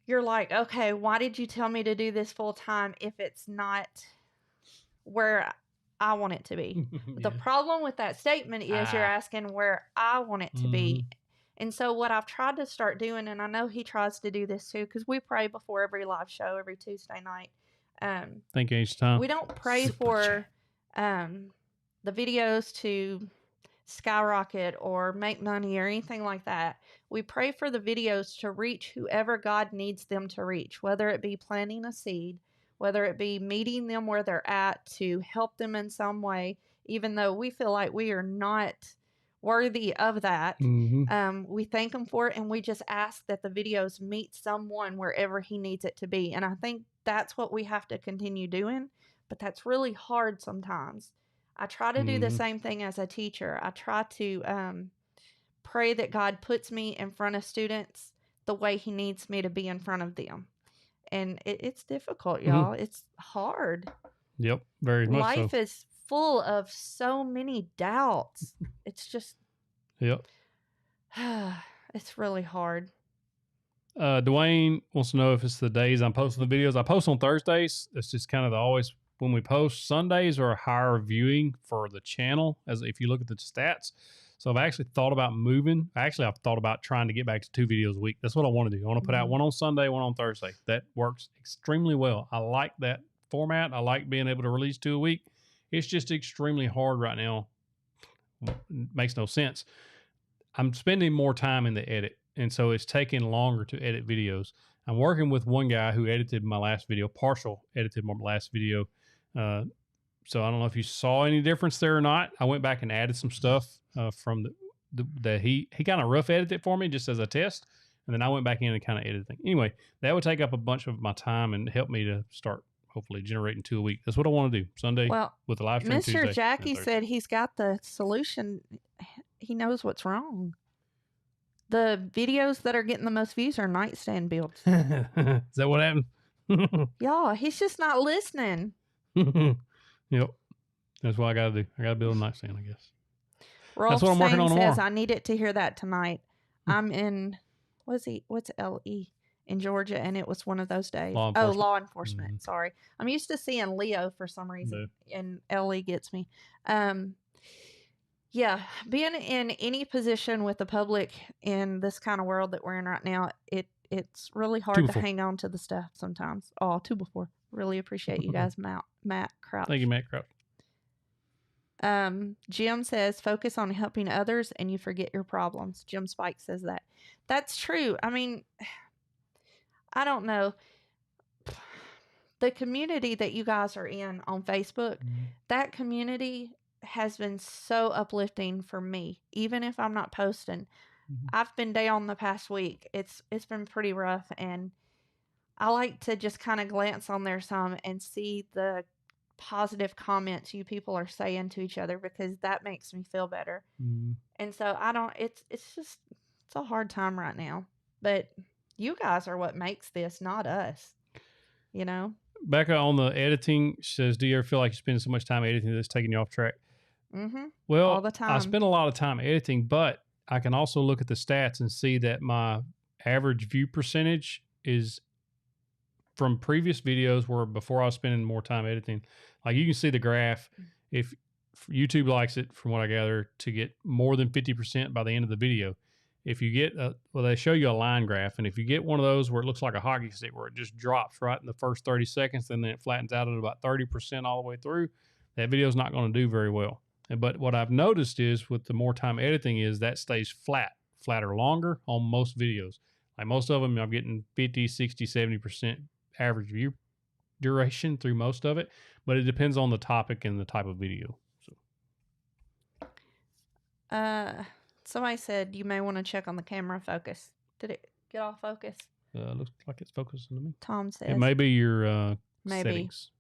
S2: you're like, okay, why did you tell me to do this full time if it's not where I want it to be? The problem with that statement is you're asking where I want it to be. And so what I've tried to start doing, and I know he tries to do this too, because we pray before every live show every Tuesday night.
S1: Thank you each time.
S2: We don't pray for the videos to skyrocket or make money or anything like that. We pray for the videos to reach whoever God needs them to reach, whether it be planting a seed, whether it be meeting them where they're at to help them in some way, even though we feel like we are not worthy of that. We thank him for it, and we just ask that the videos meet someone wherever he needs it to be. And I think that's what we have to continue doing, but that's really hard sometimes. I try to do the same thing as a teacher. I try to pray that God puts me in front of students the way he needs me to be in front of them. And it's difficult, y'all. It's hard.
S1: Yep, very much so.
S2: Life is full of so many doubts. It's just...
S1: Yep.
S2: It's really hard.
S1: Dwayne wants to know if it's the days I'm posting the videos. I post on Thursdays. It's just kind of always when we post. Sundays are higher viewing for the channel, as if you look at the stats. So I've actually thought about moving. Actually, I've thought about trying to get back to 2 videos a week. That's what I want to do. I want to put out one on Sunday, one on Thursday. That works extremely well. I like that format. I like being able to release 2 a week. It's just extremely hard right now. It makes no sense. I'm spending more time in the edit, and so it's taking longer to edit videos. I'm working with one guy who edited my last video, partial edited my last video. So I don't know if you saw any difference there or not. I went back and added some stuff from he kind of rough edited it for me just as a test. And then I went back in and kind of edited things. Anyway, that would take up a bunch of my time and help me to start hopefully generating 2 a week. That's what I want to do. Sunday with a live stream.
S2: Mr. Jackie said he's got the solution. He knows what's wrong. The videos that are getting the most views are nightstand builds.
S1: Is that what happened?
S2: Y'all, he's just not listening.
S1: Yep. That's what I got to do. I got to build a nightstand, I guess.
S2: Rolf
S1: That's what I'm working on tomorrow.
S2: says, I needed to hear that tonight. I'm in, what's LE? In Georgia, and it was one of those days. Law enforcement. Sorry. I'm used to seeing Leo for some reason, and LE gets me. Yeah, being in any position with the public in this kind of world that we're in right now, it's really hard to hang on to the stuff sometimes. Oh, 2 before. Really appreciate you guys, Matt Crouch.
S1: Thank you, Matt Crouch.
S2: Jim says, focus on helping others and you forget your problems. Jim Spike says that. That's true. I mean, I don't know. The community that you guys are in on Facebook, that community has been so uplifting for me, even if I'm not posting. I've been down the past week. It's been pretty rough, and I like to just kind of glance on there some and see the positive comments you people are saying to each other, because that makes me feel better. And so it's a hard time right now, but you guys are what makes this, not us, you know?
S1: Becca on the editing says, do you ever feel like you spend so much time editing that's taking you off track? Well,
S2: all the time.
S1: I spend a lot of time editing, but I can also look at the stats and see that my average view percentage is from previous videos where before I was spending more time editing. Like you can see the graph. If YouTube likes it, from what I gather, to get more than 50% by the end of the video. If you get, they show you a line graph, and if you get one of those where it looks like a hockey stick, where it just drops right in the first 30 seconds, and then it flattens out at about 30% all the way through, that video is not going to do very well. But what I've noticed is with the more time editing is that stays flatter longer on most videos. Like most of them, I'm getting 50, 60, 70% average view duration through most of it, but it depends on the topic and the type of video.
S2: So. Somebody said you may want to check on the camera focus. Did it get off focus?
S1: Looks like it's focusing to me.
S2: Tom says.
S1: It may be your settings.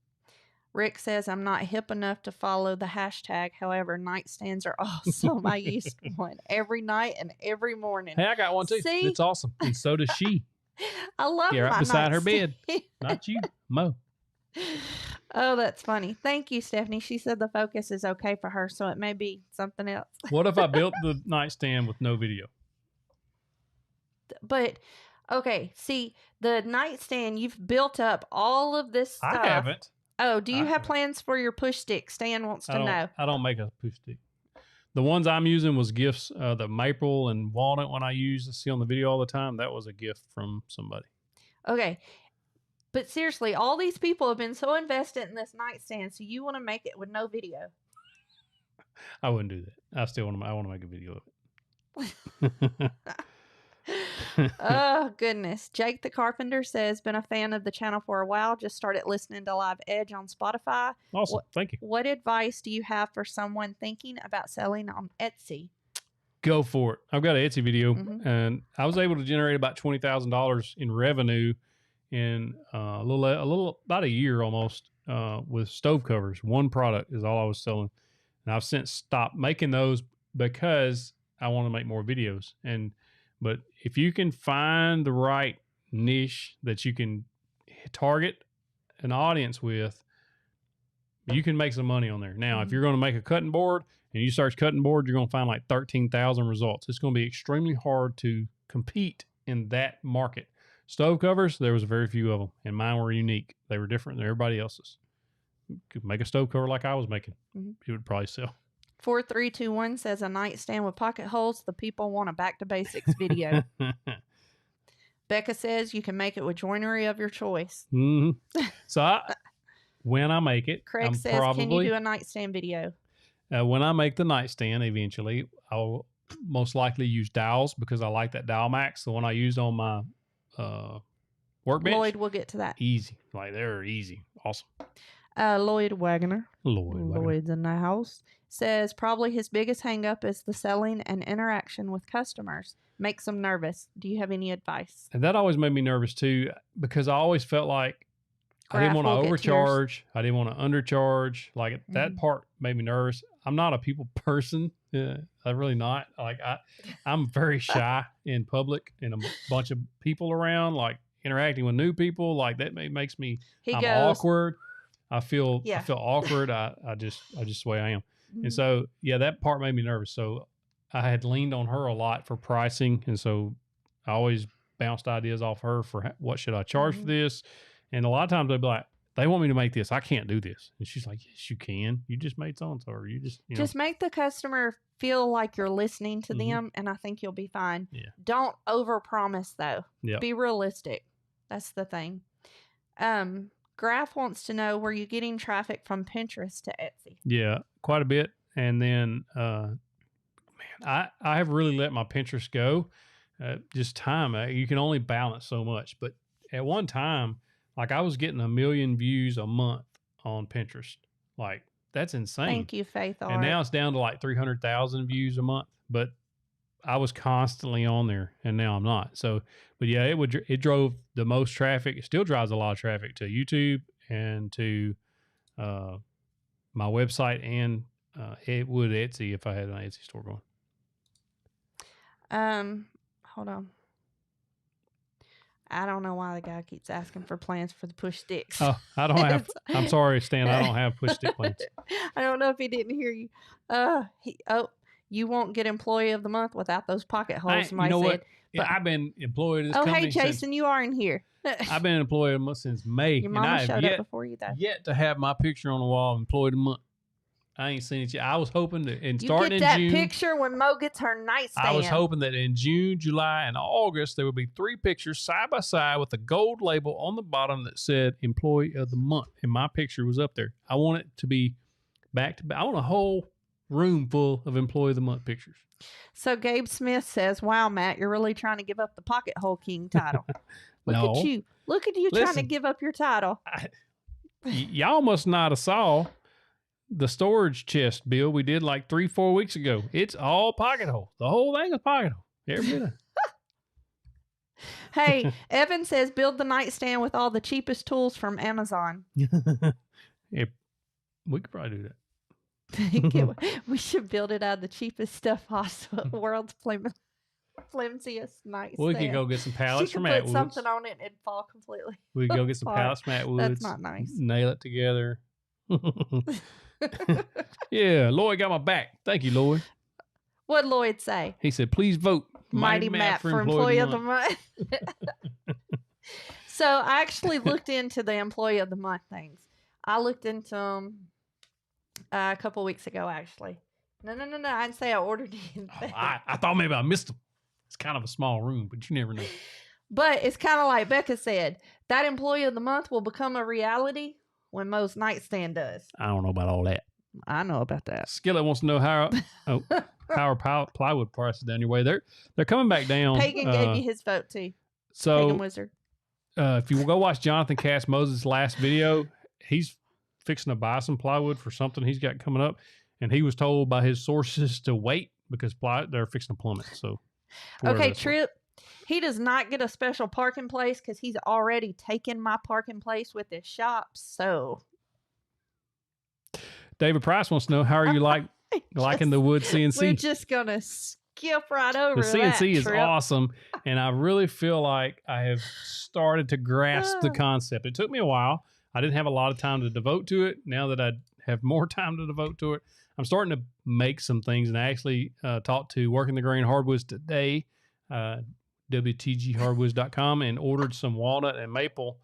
S2: Rick says, I'm not hip enough to follow the hashtag. However, nightstands are awesome. I use one every night and every morning.
S1: Hey, I got one too.
S2: See?
S1: It's awesome. And so does she.
S2: I love
S1: right
S2: my
S1: beside her
S2: nightstand.
S1: bed. Not you, Mo.
S2: Oh, that's funny. Thank you, Stephanie. She said the focus is okay for her, so it may be something else.
S1: What if I built the nightstand with no video?
S2: But okay, see, the nightstand, you've built up all of this stuff.
S1: I haven't.
S2: Oh, do you have plans for your push stick? Stan wants to know.
S1: I don't make a push stick. The ones I'm using was gifts. The maple and walnut one I use to see on the video all the time, that was a gift from somebody.
S2: Okay. But seriously, all these people have been so invested in this nightstand, so you want to make it with no video.
S1: I wouldn't do that. I want to make a video of it.
S2: Oh, goodness. Jake the Carpenter says, been a fan of the channel for a while. Just started listening to Live Edge on Spotify.
S1: Awesome. Thank you.
S2: What advice do you have for someone thinking about selling on Etsy?
S1: Go for it. I've got an Etsy video, and I was able to generate about $20,000 in revenue in a little about a year almost with stove covers. One product is all I was selling, and I've since stopped making those because I want to make more videos. But if you can find the right niche that you can target an audience with, you can make some money on there. Now, if you're going to make a cutting board and you search cutting board, you're going to find like 13,000 results. It's going to be extremely hard to compete in that market. Stove covers, there was very few of them, and mine were unique. They were different than everybody else's. You could make a stove cover like I was making. It would probably sell.
S2: 4321 says a nightstand with pocket holes. The people want a back to basics video. Becca says you can make it with joinery of your choice.
S1: So when I make it,
S2: Craig says, can you do a nightstand video?
S1: When I make the nightstand, eventually, I'll most likely use dowels because I like that dowel max. The one I used on my workbench.
S2: Lloyd, we'll get to that.
S1: Easy. Like, they're easy. Awesome.
S2: Lloyd Wagner.
S1: Lloyd's
S2: in the house. Says probably his biggest hang up is the selling and interaction with customers. Makes him nervous. Do you have any advice?
S1: And that always made me nervous too, because I always felt like I didn't want to overcharge. I didn't want to undercharge. Like that part made me nervous. I'm not a people person. I'm really not. Like I'm very shy in public and a bunch of people around, like interacting with new people. Like that makes me awkward. I feel awkward. I just the way I am. And so, that part made me nervous. So I had leaned on her a lot for pricing. And so I always bounced ideas off her for what should I charge for this? And a lot of times they'd be like, they want me to make this. I can't do this. And she's like, yes, you can. You just made so-and-so. Or you just
S2: make the customer feel like you're listening to them. And I think you'll be fine.
S1: Yeah.
S2: Don't overpromise though.
S1: Yep.
S2: Be realistic. That's the thing. Graf wants to know, were you getting traffic from Pinterest to Etsy?
S1: Yeah, quite a bit. And then, I have really let my Pinterest go. Just time. You can only balance so much. But at one time, like I was getting 1 million views a month on Pinterest. Like that's insane.
S2: Thank you, Faith.
S1: And now it's down to like 300,000 views a month. But I was constantly on there, and now I'm not. So, but yeah, it drove the most traffic. It still drives a lot of traffic to YouTube and to my website, and it would Etsy if I had an Etsy store going.
S2: Hold on. I don't know why the guy keeps asking for plans for the push sticks.
S1: Oh, I don't have. I'm sorry, Stan. I don't have push stick plans.
S2: I don't know if he didn't hear you. You won't get employee of the month without those pocket holes.
S1: You know what? Yeah, I've been employed at this company.
S2: Hey, Jason, you are in here.
S1: I've been employed a month since May.
S2: Your mama showed up before you, though.
S1: Yet to have my picture on the wall, employed a month. I ain't seen it yet. I was hoping to, and starting in June.
S2: You get that picture when Mo gets her nightstand.
S1: I was hoping that in June, July, and August, there would be 3 pictures side by side with a gold label on the bottom that said Employee of the Month. And my picture was up there. I want it to be back to back. I want a whole room full of Employee of the Month pictures.
S2: So Gabe Smith says, wow, Matt, you're really trying to give up the Pocket Hole King title. Look at you. Look at you trying to give up your title.
S1: Y'all must not have saw the storage chest bill we did like 3-4 weeks ago. It's all pocket hole. The whole thing is pocket hole. Every bit of it.
S2: Hey, Evan says build the nightstand with all the cheapest tools from Amazon.
S1: Yeah, we could probably do that.
S2: We should build it out of the cheapest stuff possible. World's Plymouth. flimsiest nightstand.
S1: We could go get some pallets
S2: She
S1: from
S2: could put
S1: Atwood's.
S2: something on it and it'd fall completely.
S1: We could go get some
S2: apart.
S1: pallets from Atwood's.
S2: That's not nice.
S1: Nail it together. Yeah, Lloyd got my back. Thank you, Lloyd.
S2: What'd Lloyd say?
S1: He said, please vote
S2: Mighty Matt for Employee of the Month. So I actually looked into the Employee of the Month things. I looked into them a couple weeks ago, actually. No. I didn't say I ordered anything.
S1: Oh, I thought maybe I missed them. It's kind of a small room, but you never know.
S2: But it's kind of like Becca said, that Employee of the Month will become a reality when Mo's nightstand does.
S1: I don't know about all that.
S2: I know about that.
S1: Skillet wants to know how our plywood prices down your way. They're coming back down.
S2: Pagan gave you his vote too.
S1: So
S2: Pagan Wizard.
S1: If you will go watch Jonathan Cass Moses' last video, he's fixing to buy some plywood for something he's got coming up, and he was told by his sources to wait because they're fixing to plummet. So
S2: okay, Trip. He does not get a special parking place because he's already taken my parking place with his shop. So
S1: David Price wants to know, how are you liking the wood CNC?
S2: We're just gonna skip right over
S1: the CNC
S2: that,
S1: is
S2: Trip.
S1: awesome, and I really feel like I have started to grasp the concept. It took me a while. I didn't have a lot of time to devote to it. Now that I have more time to devote to it, I'm starting to make some things, and I actually talked to Working the Grain Hardwoods today, WTGHardwoods.com, and ordered some walnut and maple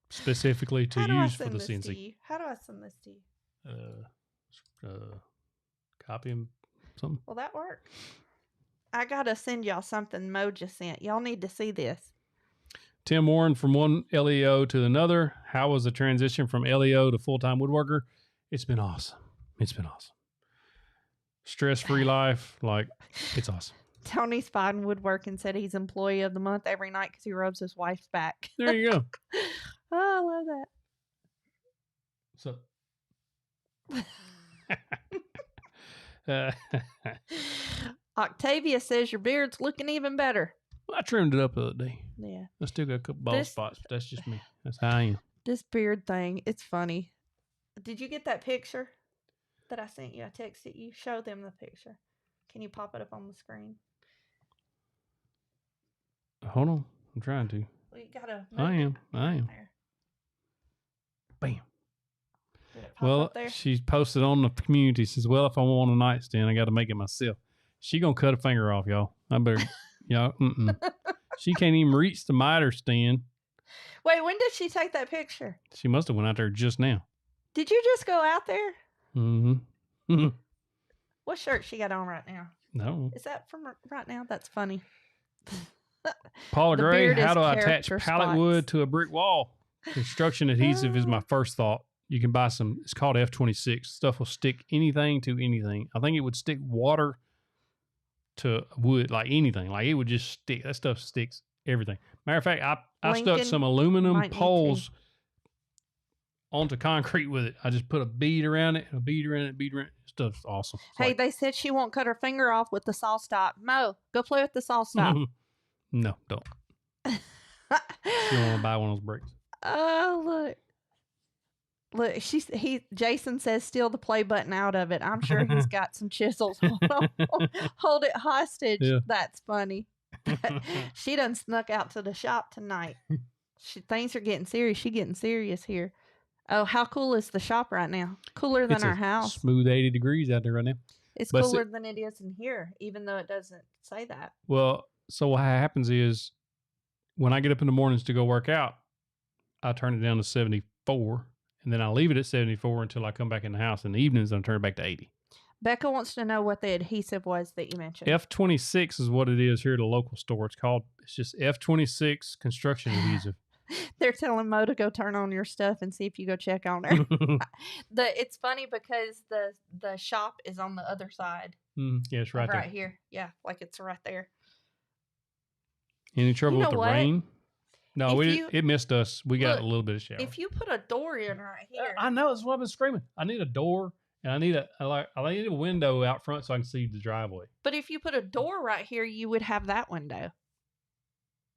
S1: specifically to use for the CNC.
S2: How do I send this to you?
S1: Copy them something.
S2: Will that work? I gotta send y'all something Mo just sent. Y'all need to see this.
S1: Tim Warren, from one LEO to another. How was the transition from LEO to full-time woodworker? It's been awesome. Stress-free life. Like, it's awesome.
S2: Tony's fine woodworking said he's Employee of the Month every night because he rubs his wife's back.
S1: There you go.
S2: Oh, I love
S1: So,
S2: Octavia says your beard's looking even better.
S1: I trimmed it up the other day.
S2: Yeah.
S1: I still got a couple bald spots, but that's just me. That's how I am.
S2: This beard thing, it's funny. Did you get that picture that I sent you? I texted you. Show them the picture. Can you pop it up on the screen?
S1: Hold on. I'm trying to.
S2: Well, you gotta.
S1: I am.
S2: There.
S1: Bam.
S2: Did it pop
S1: Well,
S2: up there?
S1: she's posted on the community. Says, well, if I want a nightstand, I got to make it myself. She going to cut a finger off, y'all. I better, y'all. She can't even reach the miter stand.
S2: Wait, when did she take that picture?
S1: She must have went out there just now.
S2: Did you just go out there?
S1: Mm-hmm.
S2: What shirt she got on right now?
S1: No.
S2: Is that from right now? That's funny.
S1: Paula
S2: The
S1: Gray,
S2: beard
S1: how
S2: is
S1: do I attach
S2: character
S1: pallet
S2: spots.
S1: wood to a brick wall? Construction adhesive is my first thought. You can buy some. It's called F26. Stuff will stick anything to anything. I think it would stick water to wood, like anything. Like, it would just stick. That stuff sticks everything. Matter of fact, I stuck
S2: Lincoln
S1: some aluminum
S2: might need
S1: poles onto concrete with it. I just put a bead around it, and a bead around it, a bead around it. Stuff's awesome. It's
S2: Hey,
S1: like,
S2: they said she won't cut her finger off with the saw stop. Mo, go play with the saw stop.
S1: no, don't. You don't want to buy one of those bricks.
S2: Oh, look, Jason says steal the play button out of it. I'm sure he's got some chisels. Hold it hostage.
S1: Yeah.
S2: That's funny. She done snuck out to the shop tonight. Things are getting serious. She getting serious here. Oh, how cool is the shop right now? Cooler than
S1: It's
S2: our
S1: a
S2: house.
S1: Smooth 80 degrees out there right now.
S2: It's
S1: But
S2: cooler than it is in here, even though it doesn't say that.
S1: Well, so what happens is when I get up in the mornings to go work out, I turn it down to 74, and then I leave it at 74 until I come back in the house. In the evenings, I turn it back to 80.
S2: Becca wants to know what the adhesive was that you mentioned.
S1: F26 is what it is here at a local store. It's just F26 construction adhesive.
S2: They're telling Mo to go turn on your stuff and see if you go check on her. It's funny because the shop is on the other side.
S1: Yeah, it's right there.
S2: Right here. Yeah, like it's right there.
S1: Any trouble with the
S2: what?
S1: rain? No, it missed us. We got
S2: Look,
S1: a little bit of shower.
S2: If you put a door in right here.
S1: I know, that's what I've been screaming. I need a door, and I need a window out front so I can see the driveway.
S2: But if you put a door right here, you would have that window.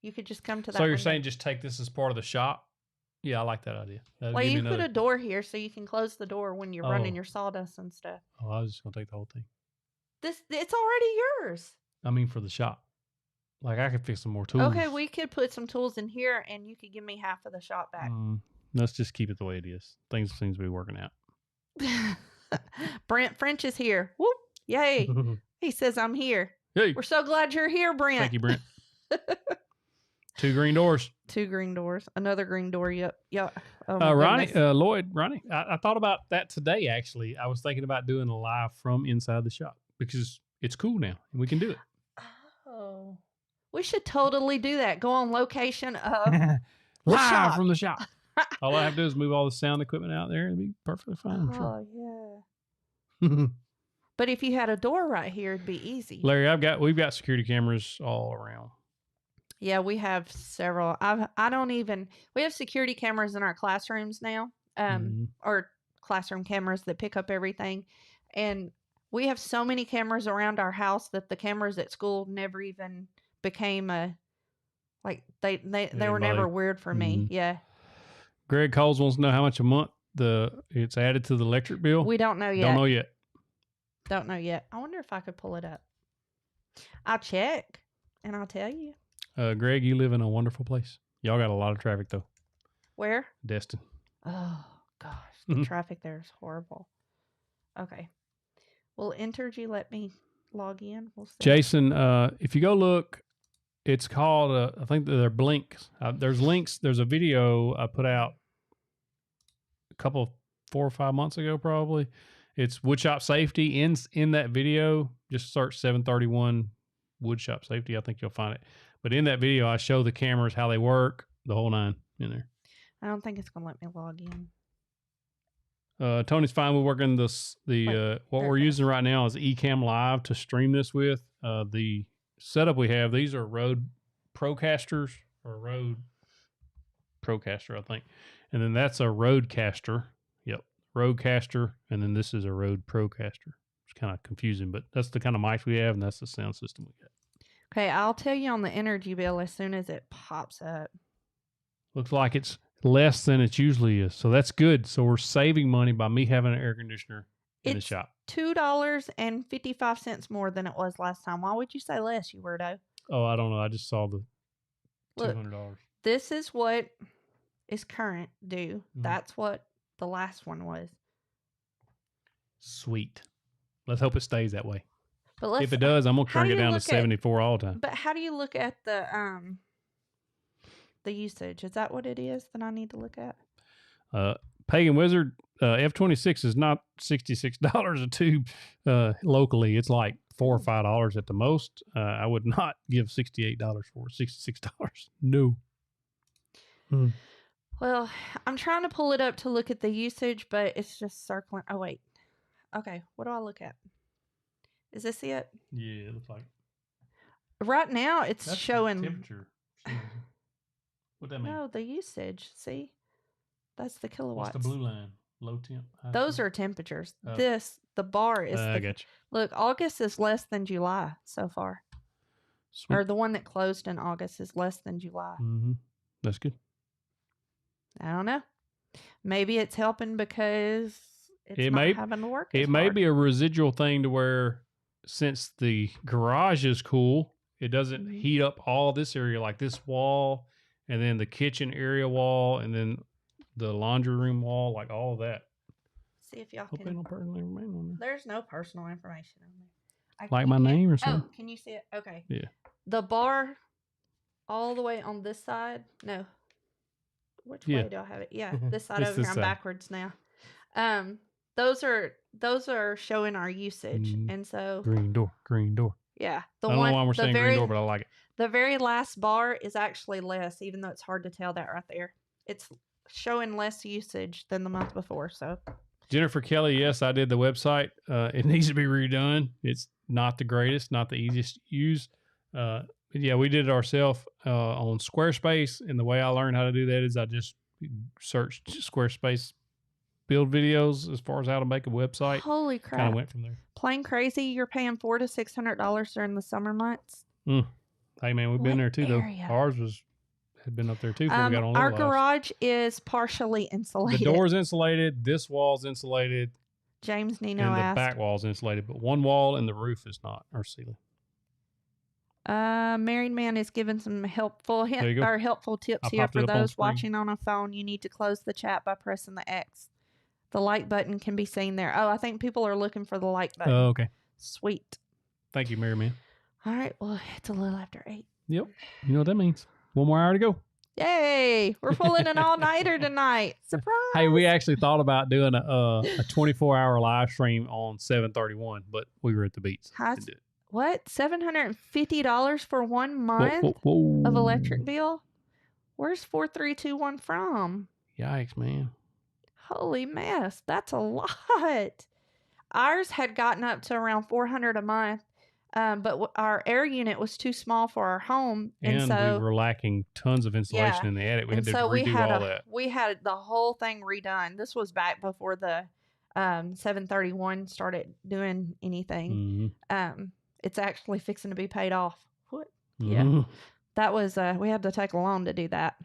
S2: You could just come to that
S1: So you're
S2: window.
S1: saying just take this as part of the shop? Yeah, I like that idea.
S2: Well, you put a door here so you can close the door when you're running your sawdust and stuff.
S1: Oh, I was just going to take the whole thing.
S2: It's already yours.
S1: I mean, for the shop. Like I could fix some more tools.
S2: Okay, we could put some tools in here, and you could give me half of the shop back.
S1: Let's just keep it the way it is. Things seems to be working out.
S2: Brent French is here. Whoop! Yay! He says I'm here.
S1: Hey,
S2: we're so glad you're here, Brent.
S1: Thank you, Brent. 2 green doors.
S2: 2 green doors. Another green door. Yep. Oh,
S1: Ronnie, Ronnie, I thought about that today, actually. I was thinking about doing a live from inside the shop because it's cool now and we can do it.
S2: Oh. We should totally do that. Go on location of
S1: live from the shop. All I have to do is move all the sound equipment out there and it'd be perfectly fine. I'm sure.
S2: Yeah. But if you had a door right here, it'd be easy.
S1: Larry, we've got security cameras all around.
S2: Yeah, we have several. We have security cameras in our classrooms now, or classroom cameras that pick up everything. And we have so many cameras around our house that the cameras at school never even became they were never weird for me. Yeah. Greg
S1: Coles wants to know how much a month it's added to the electric bill.
S2: We don't know yet.
S1: Don't know yet.
S2: I wonder if I could pull it up. I'll check and I'll tell you.
S1: Greg, you live in a wonderful place. Y'all got a lot of traffic though.
S2: Where?
S1: Destin.
S2: Oh gosh, the traffic there is horrible. Okay. Well, you let me log in. We'll see.
S1: Jason, if you go look, it's called, I think they're blinks. There's links. There's a video I put out a couple, 4 or 5 months ago, probably. It's woodshop safety. In that video, just search 731 woodshop safety. I think you'll find it. But in that video, I show the cameras, how they work, the whole 9 in there.
S2: I don't think it's going to let me log in.
S1: Tony's fine with working what we're using right now is Ecamm Live to stream this with. The setup we have, these are Rode Procasters or Rode Procaster, I think. And then that's a Rodecaster. Yep. Rodecaster. And then this is a Rode Procaster. It's kind of confusing, but that's the kind of mics we have, and that's the sound system we got.
S2: Okay, I'll tell you on the energy bill as soon as it pops up.
S1: Looks like it's less than it usually is. So that's good. So we're saving money by me having an air conditioner in the shop.
S2: $2.55 more than it was last time. Why would you say less, you weirdo?
S1: Oh, I don't know. I just saw the $200.
S2: This is what is current due. That's what the last one was.
S1: Sweet. Let's hope it stays that way.
S2: But
S1: if it does, I'm going to crank it down to 74 all the time.
S2: But how do you look at the usage? Is that what it is that I need to look at?
S1: Pagan Wizard, F26 is not $66 a tube locally. It's like $4 or $5 at the most. I would not give $68 for it. $66. No.
S2: Well, I'm trying to pull it up to look at the usage, but it's just circling. Oh, wait. Okay. What do I look at? Is this it?
S1: Yeah, it looks like.
S2: Right now, that's showing.
S1: Temperature. What that mean?
S2: No, the usage. See? That's the kilowatts.
S1: What's the blue line? Low temp?
S2: Those are temperatures. The bar is.
S1: I got you.
S2: Look, August is less than July so far. Sweet. Or the one that closed in August is less than July.
S1: Mm-hmm. That's good.
S2: I don't know. Maybe it's helping because it's not having to work.
S1: It may be a residual thing to where, since the garage is cool, it doesn't heat up all this area, like this wall, and then the kitchen area wall, and then the laundry room wall, like all of that.
S2: See if y'all
S1: can. No personal information on there.
S2: There's no personal information on there.
S1: Like my name or something?
S2: Oh, can you see it? Okay.
S1: Yeah.
S2: The bar all the way on this side. No. Which way do I have it? Yeah, this side over here. I'm backwards now. Those are showing our usage, and so
S1: green door.
S2: Yeah,
S1: I don't know why we're saying green door, but I like it.
S2: The very last bar is actually less, even though it's hard to tell that right there. It's showing less usage than the month before. So,
S1: Jennifer Kelly, yes, I did the website. It needs to be redone. It's not the greatest, not the easiest to use. Yeah, we did it ourselves on Squarespace, and the way I learned how to do that is I just searched Squarespace build videos as far as how to make a website.
S2: Holy crap!
S1: Kind of went from there.
S2: Plain crazy, you're paying $400 to $600 during the summer months.
S1: Hey man, we've been there too though. Ours had been up there too before we got on.
S2: Our garage is partially insulated.
S1: The door's insulated. This wall's insulated.
S2: James Nino
S1: and
S2: asked.
S1: The back wall's insulated, but one wall and the roof is not, or ceiling.
S2: Married man is giving some helpful
S1: There you go.
S2: helpful tips
S1: I
S2: here
S1: popped
S2: for
S1: it up on
S2: those
S1: screen.
S2: watching on a phone. You need to close the chat by pressing the X. The like button can be seen there. Oh, I think people are looking for the like button.
S1: Oh, okay.
S2: Sweet.
S1: Thank you, Mary Man.
S2: All right. Well, it's a little after 8.
S1: Yep. You know what that means. One more hour to go.
S2: Yay! We're pulling an all-nighter tonight. Surprise!
S1: Hey, we actually thought about doing a 24-hour live stream on 7/31, but we were at the beach. So didn't do it.
S2: What? $750 for 1
S1: Whoa,
S2: month
S1: whoa, whoa.
S2: of electric bill? Where's 4321 from?
S1: Yikes, man.
S2: Holy mess. That's a lot. Ours had gotten up to around $400 a month, but our air unit was too small for our home. And so
S1: we were lacking tons of insulation in the attic. We had to redo all that.
S2: We had the whole thing redone. This was back before the 731 started doing anything.
S1: Mm-hmm.
S2: It's actually fixing to be paid off. What?
S1: Mm-hmm.
S2: Yeah. That was, we had to take a loan to do that.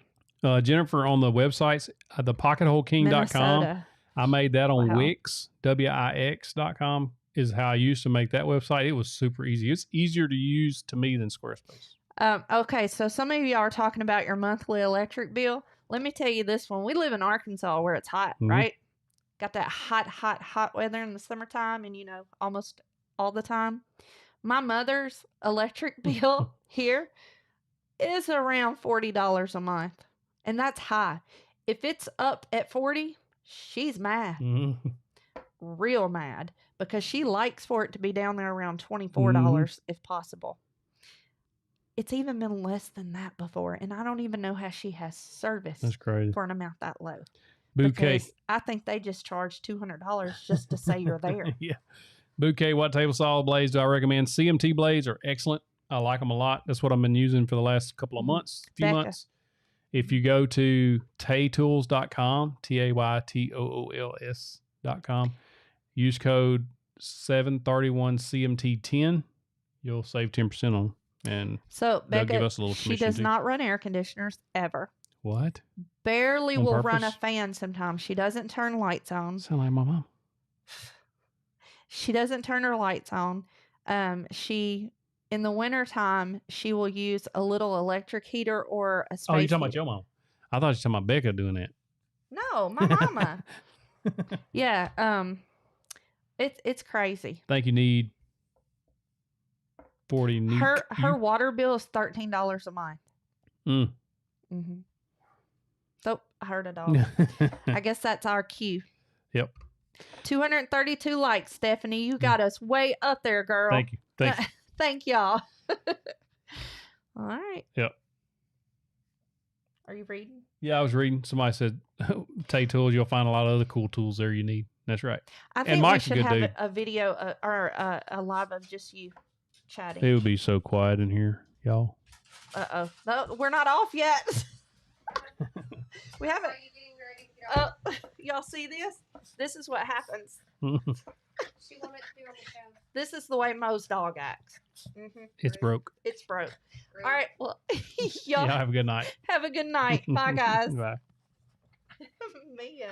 S1: Jennifer, on the websites, thepocketholeking.com.
S2: Minnesota.
S1: I made that on Wix, Wix.com is how I used to make that website. It was super easy. It's easier to use to me than Squarespace.
S2: Okay, so some of you are talking about your monthly electric bill. Let me tell you this one. We live in Arkansas where it's hot, right? Got that hot weather in the summertime and, almost all the time. My mother's electric bill here is around $40 a month, and that's high. If it's up at 40, she's mad. Mm-hmm. Real mad, because she likes for it to be down there around $24 if possible. It's even been less than that before, and I don't even know how she has service.
S1: That's crazy.
S2: For an amount that low.
S1: Bouquet.
S2: Because I think they just charge $200 just to say you're there.
S1: Yeah. Bouquet, what table saw blades do I recommend? CMT blades are excellent. I like them a lot. That's what I've been using for the last couple of months, months. If you go to taytools.com, TAYTOOLS.com, use code 731CMT10, you'll save 10% on them. And
S2: so Becca,
S1: give us a little
S2: she does not run air conditioners ever.
S1: What?
S2: Barely will run a fan sometimes. She doesn't turn lights on.
S1: Sound like my mom.
S2: She doesn't turn her lights on. In the wintertime, she will use a little electric heater or a space
S1: Oh, you're talking
S2: heater.
S1: about your mom. I thought you were talking about Becca doing that.
S2: No, my mama. Yeah. It's crazy.
S1: I think you need 40.
S2: Her water bill is $13 a month. Mm-hmm. So I heard it all. I guess that's our cue.
S1: Yep.
S2: 232 likes, Stephanie. You got us way up there, girl.
S1: Thank you.
S2: Thank y'all. All right.
S1: Yep.
S2: Are you reading?
S1: Yeah, I was reading. Somebody said, Tay Tools, you'll find a lot of other cool tools there you need. That's right.
S2: I think we should have a video or a live of just you chatting.
S1: It would be so quiet in here, y'all.
S2: Uh-oh. No, we're not off yet. We haven't. Y'all see this? This is what happens.
S3: She wanted to be on the show.
S2: This is the way Mo's dog acts. Mm-hmm.
S1: It's broke.
S2: It's broke.
S3: Really?
S2: All right. Well, y'all
S1: have a good night.
S2: Have a good night. Bye, guys.
S1: Bye.
S2: Mia.